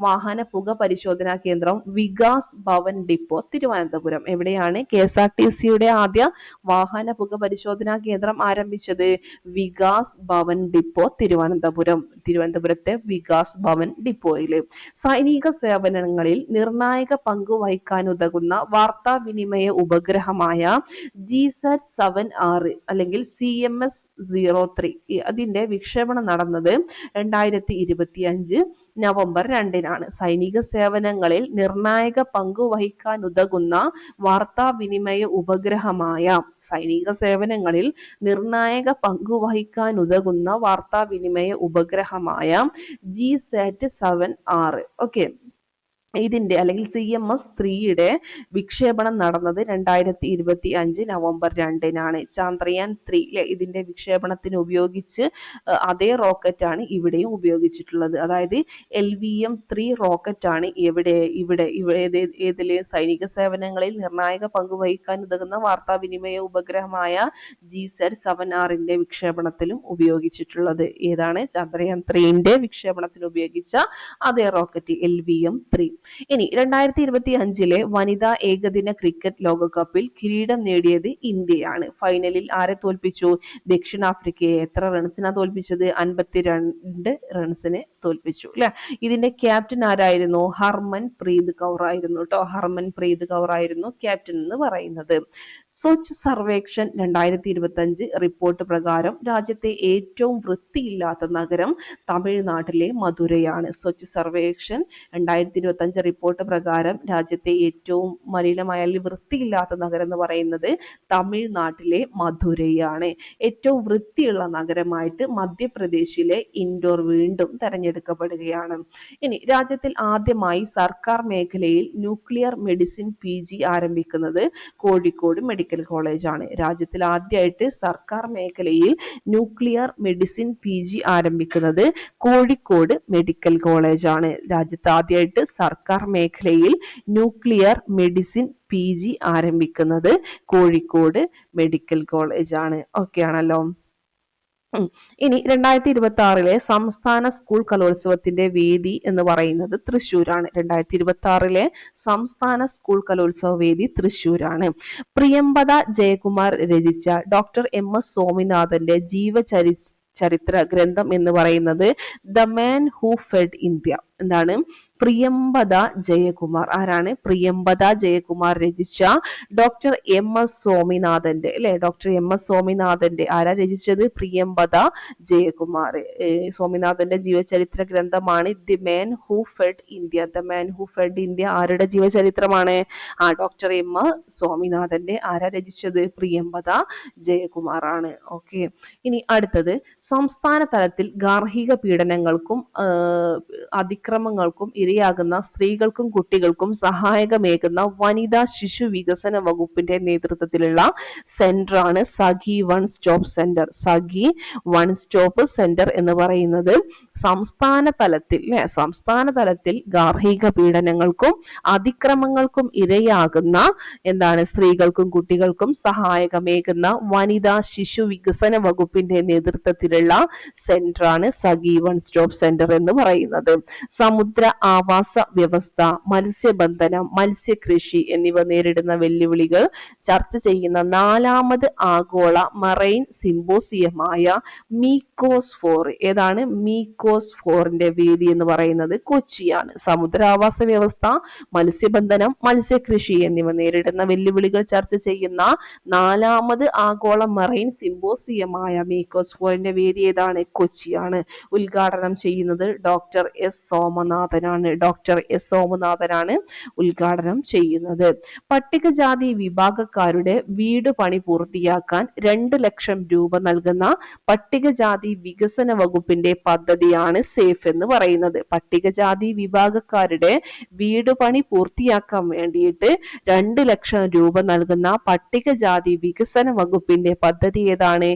വാഹന പുക പരിശോധനാ കേന്ദ്രം വികാസ് ഭവൻ ഡിപ്പോ, തിരുവനന്തപുരം. എവിടെയാണ് KSRTCയുടെ ആദ്യ വാഹന പുക പരിശോധനാ കേന്ദ്രം ആരംഭിച്ചത്? വികാസ് ഭവൻ ഡിപ്പോ, തിരുവനന്തപുരത്തെ വികാസ് ഭവൻ ഡിപ്പോയില്. സൈനിക സേവനങ്ങളിൽ നിർണായക പങ്ക് വഹിക്കാനുതകുന്ന വാർത്താവിനിമയ ഉപഗ്രഹമായ GSAT-7R അല്ലെങ്കിൽ CMS-03 അതിന്റെ വിക്ഷേപണം നടന്നത് 2025 നവംബർ 2-നാണ്. സൈനിക സേവനങ്ങളിൽ നിർണായക പങ്ക് വഹിക്കാനുതകുന്ന വാർത്താവിനിമയ ഉപഗ്രഹമായ GSAT-7R. ഓക്കെ. ഇതിന്റെ അല്ലെങ്കിൽ CMS-3യുടെ വിക്ഷേപണം നടന്നത് 2025 നവംബർ 2-നാണ്. ചന്ദ്രയാൻ 3 ഇതിന്റെ വിക്ഷേപണത്തിന് ഉപയോഗിച്ച് അതേ റോക്കറ്റ് ആണ് ഇവിടെയും ഉപയോഗിച്ചിട്ടുള്ളത്. അതായത് LVM-3 റോക്കറ്റ് ആണ് ഏതില് സൈനിക സേവനങ്ങളിൽ നിർണായക പങ്ക് വഹിക്കാൻ ഉതകുന്ന വാർത്താവിനിമയ ഉപഗ്രഹമായ GSAT-7Rന്റെ വിക്ഷേപണത്തിലും ഉപയോഗിച്ചിട്ടുള്ളത്. ഏതാണ്? ചന്ദ്രയാൻ 3ന്റെ വിക്ഷേപണത്തിന് ഉപയോഗിച്ച അതേ റോക്കറ്റ് LVM-3. ഇനി 2025 വനിതാ ഏകദിന ക്രിക്കറ്റ് ലോകകപ്പിൽ കിരീടം നേടിയത് ഇന്ത്യയാണ്. ഫൈനലിൽ ആരെ തോൽപ്പിച്ചു? ദക്ഷിണാഫ്രിക്കയെ. എത്ര റൺസിനാ തോൽപ്പിച്ചത്? 52 റൺസിന് തോൽപ്പിച്ചു അല്ലെ. ഇതിന്റെ ക്യാപ്റ്റൻ ആരായിരുന്നു? ഹർമൻപ്രീത് കൗർ ആയിരുന്നു കേട്ടോ. ഹർമൻപ്രീത് കൗർ ആയിരുന്നു ക്യാപ്റ്റൻ എന്ന് പറയുന്നത്. സ്വച്ഛ് സർവേക്ഷൺ 2025 റിപ്പോർട്ട് പ്രകാരം രാജ്യത്തെ ഏറ്റവും വൃത്തിയില്ലാത്ത നഗരം തമിഴ്നാട്ടിലെ മധുരയാണ്. സ്വച്ഛ് സർവേക്ഷൺ 2025 റിപ്പോർട്ട് പ്രകാരം രാജ്യത്തെ ഏറ്റവും മലിനമായ വൃത്തിയില്ലാത്ത നഗരം എന്ന് പറയുന്നത് തമിഴ്നാട്ടിലെ മധുരയാണ്. ഏറ്റവും വൃത്തിയുള്ള നഗരമായിട്ട് മധ്യപ്രദേശിലെ ഇൻഡോർ വീണ്ടും തെരഞ്ഞെടുക്കപ്പെടുകയാണ്. ഇനി രാജ്യത്തിൽ ആദ്യമായി സർക്കാർ മേഖലയിൽ ന്യൂക്ലിയർ മെഡിസിൻ PG ആരംഭിക്കുന്നത് കോഴിക്കോട് മെഡിക്കൽ കോളേജ് ആണ്. രാജ്യത്തിൽ ആദ്യമായിട്ട് സർക്കാർ മേഖലയിൽ ന്യൂക്ലിയർ മെഡിസിൻ PG ആരംഭിക്കുന്നത് കോഴിക്കോട് മെഡിക്കൽ കോളേജ് ആണ്. രാജ്യത്ത് ആദ്യമായിട്ട് സർക്കാർ മേഖലയിൽ ന്യൂക്ലിയർ മെഡിസിൻ PG ആരംഭിക്കുന്നത് കോഴിക്കോട് മെഡിക്കൽ കോളേജ് ആണ്. ഓക്കെ ആണല്ലോ. ഇനി 2026 സംസ്ഥാന സ്കൂൾ കലോത്സവത്തിന്റെ വേദി എന്ന് പറയുന്നത് തൃശ്ശൂരാണ്. 2026 സംസ്ഥാന സ്കൂൾ കലോത്സവ വേദി തൃശ്ശൂരാണ്. പ്രിയംവദ ജയകുമാർ രചിച്ച ഡോക്ടർ MS സ്വാമിനാഥന്റെ ജീവചരിത്ര ഗ്രന്ഥം എന്ന് പറയുന്നത് the man who fed India. എന്താണ് പ്രിയംവദ ജയകുമാർ. ആരാണ്? പ്രിയംവദ ജയകുമാർ രചിച്ച ഡോക്ടർ എം എസ് സ്വാമിനാഥന്റെ അല്ലെ, ഡോക്ടർ എം എസ് സ്വാമിനാഥന്റെ ആരാ രചിച്ചത്? പ്രിയംവദ ജയകുമാർ. സ്വാമിനാഥന്റെ ജീവചരിത്ര ഗ്രന്ഥമാണ് the man who fed India. The man who fed India ആരുടെ ജീവചരിത്രമാണ്? ഡോക്ടർ എം എസ് സ്വാമിനാഥന്റെ. ആരാ രചിച്ചത്? പ്രിയംവദ ജയകുമാർ ആണ്. ഓക്കെ, ഇനി അടുത്തത് സംസ്ഥാന തലത്തിൽ ഗാർഹിക പീഡനങ്ങൾക്കും അതിക്രമങ്ങൾക്കും ഇരയാകുന്ന സ്ത്രീകൾക്കും കുട്ടികൾക്കും സഹായകമേകുന്ന വനിതാ ശിശു വികസന വകുപ്പിന്റെ നേതൃത്വത്തിലുള്ള സെന്റർ ആണ് സഖി വൺ സ്റ്റോപ്പ് സെന്റർ. സഖി വൺ സ്റ്റോപ്പ് സെന്റർ എന്ന് പറയുന്നത് സംസ്ഥാന തലത്തിൽ ഗാർഹിക പീഡനങ്ങൾക്കും അതിക്രമങ്ങൾക്കും ഇരയാകുന്ന സ്ത്രീകൾക്കും കുട്ടികൾക്കും സഹായകമേകുന്ന വനിതാ ശിശു വികസന വകുപ്പിന്റെ നേതൃത്വത്തിലുള്ള സെന്റർ ആണ് സഖി വൺ സ്റ്റോപ്പ് സെന്റർ എന്ന് പറയുന്നത്. സമുദ്ര ആവാസ വ്യവസ്ഥ, മത്സ്യബന്ധനം, മത്സ്യകൃഷി എന്നിവ നേരിടുന്ന വെല്ലുവിളികൾ ചർച്ച ചെയ്യുന്ന 4ാമത് ആഗോള മറൈൻ സിംപോസിയമായ മീക്കോസ് 4. ഏതാണ്? മീക്കോസ് 4ന്റെ വേദി എന്ന് പറയുന്നത് കൊച്ചിയാണ്. സമുദ്രാവാസ വ്യവസ്ഥ, മത്സ്യബന്ധനം, മത്സ്യകൃഷി എന്നിവ നേരിടുന്ന വെല്ലുവിളികൾ ചർച്ച ചെയ്യുന്ന 4ാമത് ആഗോള മറൈൻ സിംപോസിയമായ മീക്കോസ് 4ന്റെ വേദി ഏതാണ്? കൊച്ചിയാണ്. ഉദ്ഘാടനം ചെയ്യുന്നത് ഡോക്ടർ എസ് സോമനാഥനാണ്. ഡോക്ടർ എസ് സോമനാഥനാണ് ഉദ്ഘാടനം ചെയ്യുന്നത്. പട്ടികജാതി വിഭാഗക്കാരുടെ വീട് പണി പൂർത്തിയാക്കാൻ 2 ലക്ഷം രൂപ നൽകുന്ന പട്ടികജാതി വികസന വകുപ്പിന്റെ പദ്ധതിയാണ് സേഫ് എന്ന് പറയുന്നത്. പട്ടികജാതി വിഭാഗക്കാരുടെ വീട് പണി പൂർത്തിയാക്കാൻ വേണ്ടിയിട്ട് 2 ലക്ഷം രൂപ നൽകുന്ന പട്ടികജാതി വികസന വകുപ്പിന്റെ പദ്ധതി ഏതാണ്?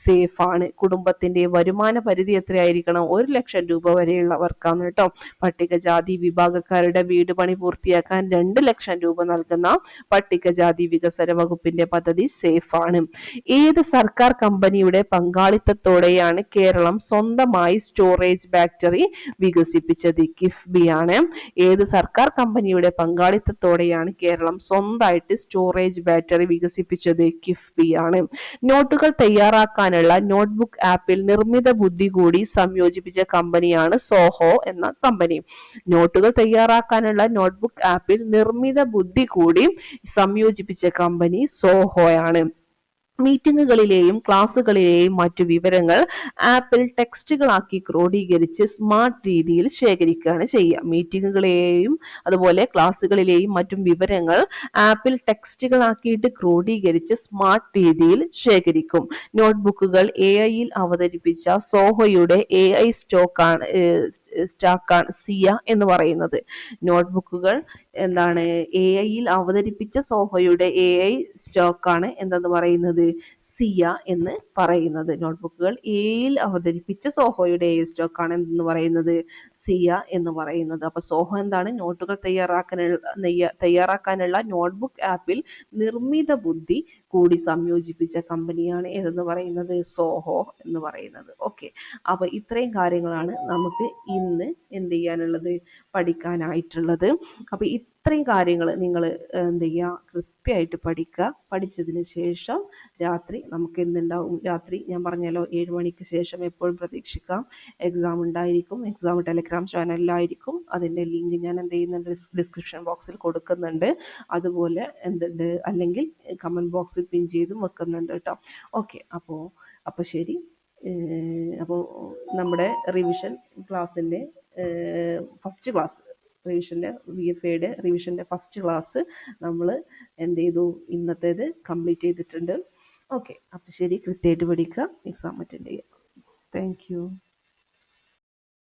സേഫ് ആണ്. കുടുംബത്തിന്റെ വരുമാന പരിധി എത്രയായിരിക്കണം? 1 ലക്ഷം രൂപ വരെയുള്ളവർക്കാണ് കേട്ടോ. പട്ടികജാതി വിഭാഗക്കാരുടെ വീട് പണി പൂർത്തിയാക്കാൻ 2 ലക്ഷം രൂപ നൽകുന്ന പട്ടികജാതി വികസന വകുപ്പിന്റെ പദ്ധതി സേഫ് ആണ്. ഏത് സർക്കാർ കമ്പനിയുടെ പങ്കാളിത്തത്തോടെയാണ് കേരളം സ്വന്തമായി സ്റ്റോറേജ് ബാറ്ററി വികസിപ്പിച്ചത്? കിഫ്ബി ആണ്. ഏത് സർക്കാർ കമ്പനിയുടെ പങ്കാളിത്തത്തോടെയാണ് കേരളം സ്വന്തമായിട്ട് സ്റ്റോറേജ് ബാറ്ററി വികസിപ്പിച്ചത്? കിഫ്ബി ആണ്. നോട്ടുകൾ തയ്യാറാക്കാനുള്ള നോട്ട്ബുക്ക് ആപ്പിൽ നിർമ്മിത ബുദ്ധി കൂടി സംയോജിപ്പിച്ച കമ്പനിയാണ് സോഹോ എന്ന കമ്പനി. നോട്ടുകൾ തയ്യാറാക്കാനുള്ള നോട്ട്ബുക്ക് ആപ്പിൽ നിർമ്മിത ബുദ്ധി കൂടി സംയോജിപ്പിച്ച കമ്പനി സോഹോയാണ്. മീറ്റിംഗുകളിലെയും ക്ലാസ്സുകളിലെയും മറ്റു വിവരങ്ങൾ ആപ്പിൽ ടെക്സ്റ്റുകളാക്കി ക്രോഡീകരിച്ച് സ്മാർട്ട് രീതിയിൽ ശേഖരിക്കുകയാണ് ചെയ്യുക. മീറ്റിംഗുകളെയും അതുപോലെ ക്ലാസ്സുകളിലെയും മറ്റും വിവരങ്ങൾ ആപ്പിൽ ടെക്സ്റ്റുകളാക്കിയിട്ട് ക്രോഡീകരിച്ച് സ്മാർട്ട് രീതിയിൽ ശേഖരിക്കും. നോട്ട്ബുക്കുകൾ AI-യിൽ അവതരിപ്പിച്ച സോഹോയുടെ AI സ്റ്റോക്കാണ് സിയ എന്ന് പറയുന്നത്. നോട്ട്ബുക്കുകൾ AI-യിൽ അവതരിപ്പിച്ച സോഹോയുടെ AI സ്റ്റോക്കാണ് എന്തെന്ന് പറയുന്നത്? സിയ എന്ന് പറയുന്നത്. നോട്ട്ബുക്കുകൾ AI-യിൽ അവതരിപ്പിച്ച സോഹോയുടെ AI സ്റ്റോക്കാണ് എന്തെന്ന് പറയുന്നത്? സിയ എന്ന് പറയുന്നത്. അപ്പൊ സോഹോ എന്താണ്? നോട്ടുകൾ തയ്യാറാക്കാനുള്ള നോട്ട്ബുക്ക് ആപ്പിൽ നിർമ്മിത ബുദ്ധി കൂടി സംയോജിപ്പിച്ച കമ്പനിയാണ് ഏതെന്ന് പറയുന്നത്? സോഹോ എന്ന് പറയുന്നത്. ഓക്കെ, അപ്പൊ ഇത്രയും കാര്യങ്ങളാണ് നമുക്ക് ഇന്ന് എന്ത് ചെയ്യാനുള്ളത്? പഠിക്കാനായിട്ടുള്ളത്. അപ്പൊ ഇത്രയും കാര്യങ്ങൾ നിങ്ങൾ എന്ത് ചെയ്യുക? കൃത്യമായിട്ട് പഠിക്കുക. പഠിച്ചതിന് ശേഷം രാത്രി നമുക്ക് എന്തുണ്ടാവും? രാത്രി ഞാൻ പറഞ്ഞല്ലോ 7 മണിക്ക് ശേഷം എപ്പോഴും പ്രതീക്ഷിക്കാം എക്സാം ഉണ്ടായിരിക്കും. എക്സാം ടെലിഗ്രാം ചാനലിലായിരിക്കും. അതിന്റെ ലിങ്ക് ഞാൻ എന്ത് ചെയ്യുന്നുണ്ട്? ഡിസ്ക്രിപ്ഷൻ ബോക്സിൽ കൊടുക്കുന്നുണ്ട്. അതുപോലെ എന്തുണ്ട്? അല്ലെങ്കിൽ കമന്റ് ബോക്സിൽ പിൻ ചെയ്തും വെക്കുന്നുണ്ട് കേട്ടോ. ഓക്കെ, അപ്പോൾ ശരി. അപ്പോൾ നമ്മുടെ റിവിഷൻ ക്ലാസ്സിന്റെ ഫസ്റ്റ് ക്ലാസ്, റിവിഷന്റെ VFAയുടെ റിവിഷന്റെ ഫസ്റ്റ് ക്ലാസ് നമ്മൾ എന്ത് ചെയ്തു? ഇന്നത്തേത് കംപ്ലീറ്റ് ചെയ്തിട്ടുണ്ട്. ഓക്കെ, അപ്പോൾ ശരി. കൃത്യമായിട്ട് പഠിക്കുക, എക്സാം അറ്റൻഡ് ചെയ്യുക. Thank you.